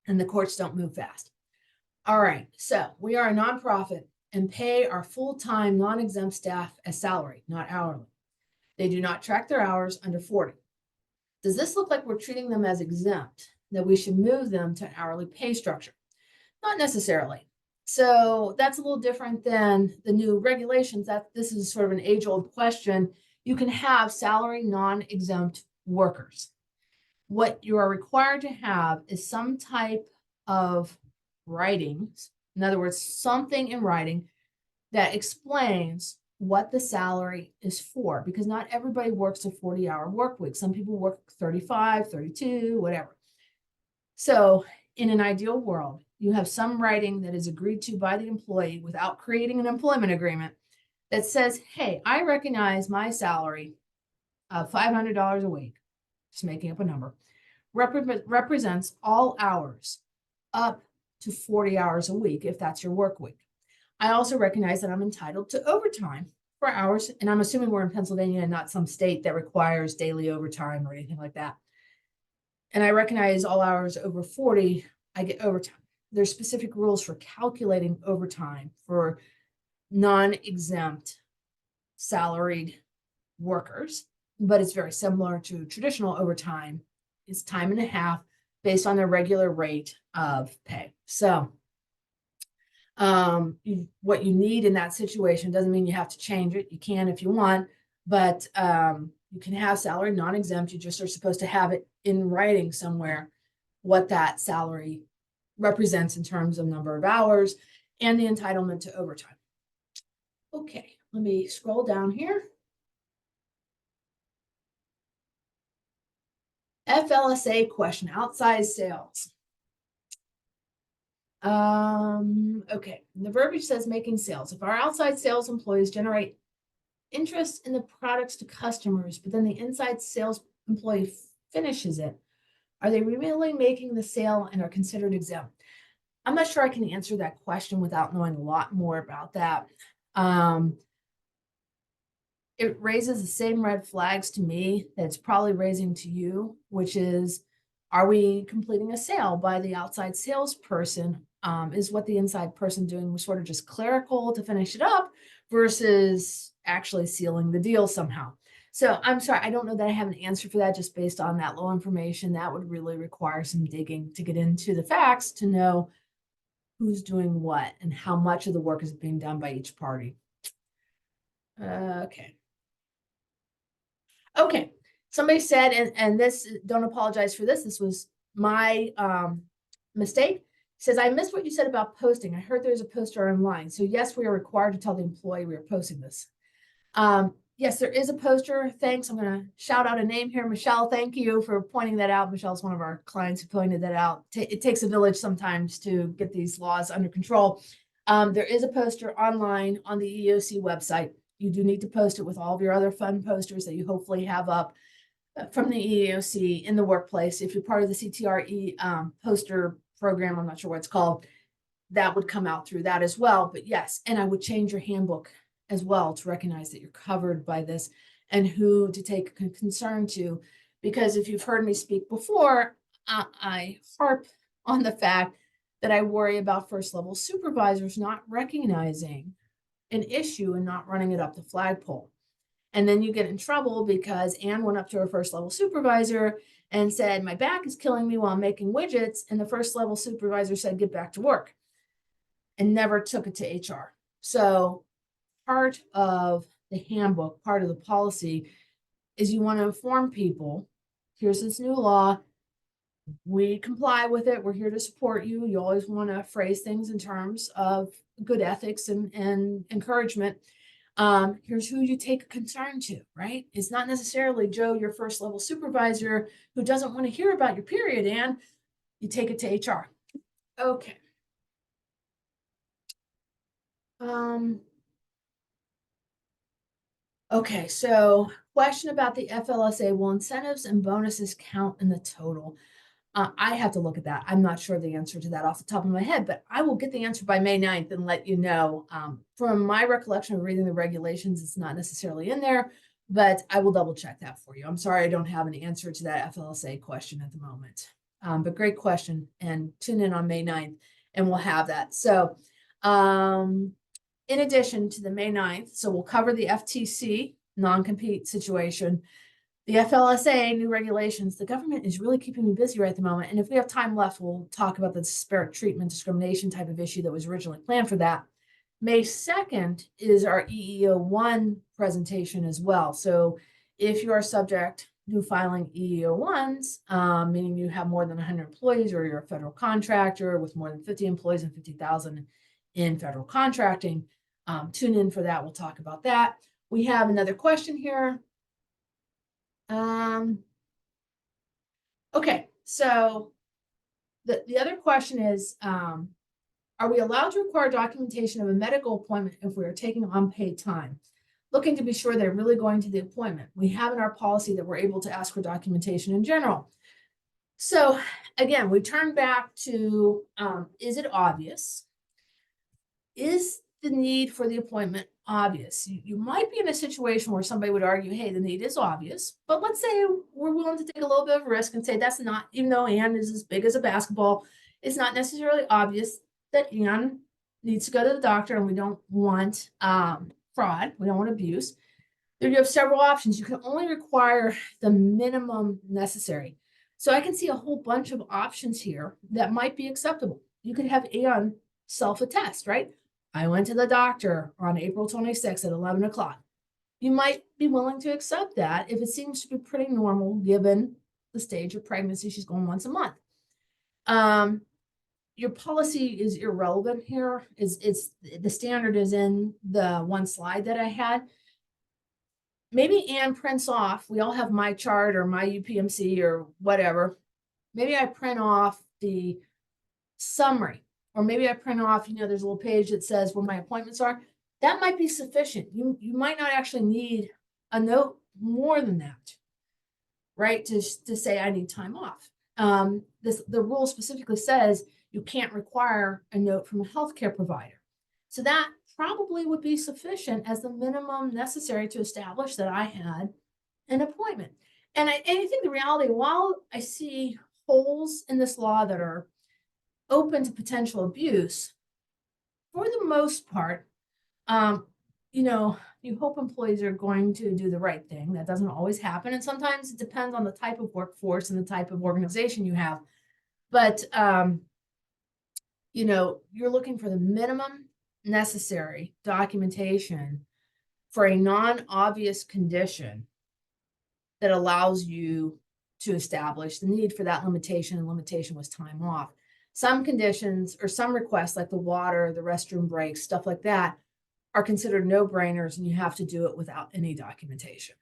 And the courts don't move fast. All right, so we are a nonprofit and pay our full-time non-exempt staff as salary, not hourly. They do not track their hours under 40. Does this look like we're treating them as exempt, that we should move them to an hourly pay structure? Not necessarily. So that's a little different than the new regulations. That this is sort of an age-old question. You can have salary non-exempt workers. What you are required to have is some type of writings. In other words, something in writing that explains what the salary is for, because not everybody works a 40-hour work week. Some people work 35, 32, whatever. So in an ideal world, you have some writing that is agreed to by the employee without creating an employment agreement that says, hey, I recognize my salary of $500 a week, just making up a number, represents all hours up to 40 hours a week, if that's your work week. I also recognize that I'm entitled to overtime for hours, and I'm assuming we're in Pennsylvania and not some state that requires daily overtime or anything like that. And I recognize all hours over 40, I get overtime. There's specific rules for calculating overtime for non-exempt salaried workers, but it's very similar to traditional overtime. It's time and a half based on their regular rate of pay. So what you need in that situation doesn't mean you have to change it. You can if you want, but you can have salary non-exempt. You just are supposed to have it in writing somewhere what that salary represents in terms of number of hours and the entitlement to overtime. Okay, let me scroll down here. FLSA question, outside sales. Okay, the verbiage says making sales. If our outside sales employees generate interest in the products to customers, but then the inside sales employee finishes it, are they really making the sale and are considered exempt? I'm not sure I can answer that question without knowing a lot more about that. It raises the same red flags to me that it's probably raising to you, which is, are we completing a sale by the outside salesperson? Is what the inside person doing was sort of just clerical to finish it up versus actually sealing the deal somehow. So I'm sorry, I don't know that I have an answer for that just based on that low information. That would really require some digging to get into the facts to know who's doing what and how much of the work is being done by each party. Okay. Okay. Somebody said, and this, don't apologize for this. This was my mistake. Says, I missed what you said about posting. I heard there's a poster online. So yes, we are required to tell the employee we are posting this. Yes, there is a poster. Thanks. I'm going to shout out a name here. Michelle, thank you for pointing that out. Michelle's one of our clients who pointed that out. It takes a village sometimes to get these laws under control. There is a poster online on the EEOC website. You do need to post it with all of your other fun posters that you hopefully have up from the EEOC in the workplace. If you're part of the CTRE poster program, I'm not sure what it's called, that would come out through that as well. But yes, and I would change your handbook as well to recognize that you're covered by this and who to take concern to. Because if you've heard me speak before, I harp on the fact that I worry about first level supervisors not recognizing an issue and not running it up the flagpole. And then you get in trouble because Anne went up to her first level supervisor and said, my back is killing me while I'm making widgets. And the first level supervisor said, get back to work, and never took it to HR. So part of the handbook, part of the policy is you want to inform people, here's this new law. We comply with it. We're here to support you. You always want to phrase things in terms of good ethics and encouragement. Here's who you take a concern to, right? It's not necessarily Joe, your first level supervisor, who doesn't want to hear about your period, and you take it to HR. Okay. Okay, so question about the FLSA. Will incentives and bonuses count in the total? I have to look at that. I'm not sure the answer to that off the top of my head, but I will get the answer by May 9th and let you know. From my recollection of reading the regulations, it's not necessarily in there, but I will double check that for you. I'm sorry I don't have an answer to that FLSA question at the moment. But great question, and tune in on May 9th and we'll have that. So in addition to the May 9th, so we'll cover the FTC non-compete situation. The FLSA, new regulations, the government is really keeping me busy right at the moment. And if we have time left, we'll talk about the disparate treatment discrimination type of issue that was originally planned for that. May 2nd is our EEO1 presentation as well. So if you are subject to filing EEO1s, meaning you have more than 100 employees or you're a federal contractor with more than 50 employees and 50,000 in federal contracting, tune in for that. We'll talk about that. We have another question here. Okay, so the other question is, are we allowed to require documentation of a medical appointment if we are taking unpaid time? Looking to be sure they're really going to the appointment. We have in our policy that we're able to ask for documentation in general. So again, we turn back to, is it obvious? Is the need for the appointment obvious? You might be in a situation where somebody would argue, hey, the need is obvious, but let's say we're willing to take a little bit of risk and say that's not, even though Anne is as big as a basketball, it's not necessarily obvious that Anne needs to go to the doctor, and we don't want fraud, we don't want abuse. There you have several options. You can only require the minimum necessary. So I can see a whole bunch of options here that might be acceptable. You could have Anne self-attest, right? I went to the doctor on April 26th at 11 o'clock. You might be willing to accept that if it seems to be pretty normal given the stage of pregnancy. She's going once a month. Your policy is irrelevant here. It's the standard is in the one slide that I had. Maybe Anne prints off, we all have my chart or my UPMC or whatever. Maybe I print off the summary, or maybe I print off, there's a little page that says where my appointments are. That might be sufficient. You might not actually need a note more than that, right? To say I need time off. The rule specifically says you can't require a note from a healthcare provider. So that probably would be sufficient as the minimum necessary to establish that I had an appointment. And I think the reality, while I see holes in this law that are open to potential abuse, for the most part, you hope employees are going to do the right thing. That doesn't always happen. And sometimes it depends on the type of workforce and the type of organization you have. But, you're looking for the minimum necessary documentation for a non-obvious condition that allows you to establish the need for that limitation, and limitation was time off. Some conditions or some requests like the water, the restroom breaks, stuff like that are considered no-brainers, and you have to do it without any documentation.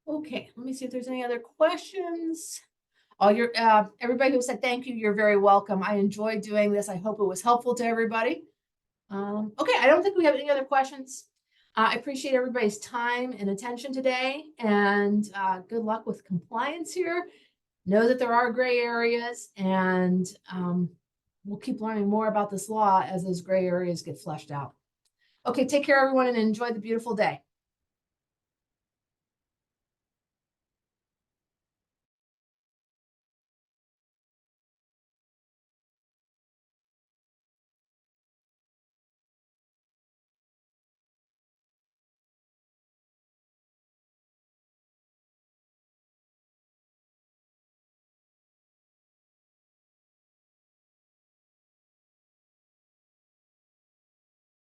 Okay, let me see if there's any other questions. Everybody who said thank you, you're very welcome. I enjoyed doing this. I hope it was helpful to everybody. Okay, I don't think we have any other questions. I appreciate everybody's time and attention today, and good luck with compliance here. Know that there are gray areas, and we'll keep learning more about this law as those gray areas get fleshed out. Okay, take care, everyone, and enjoy the beautiful day.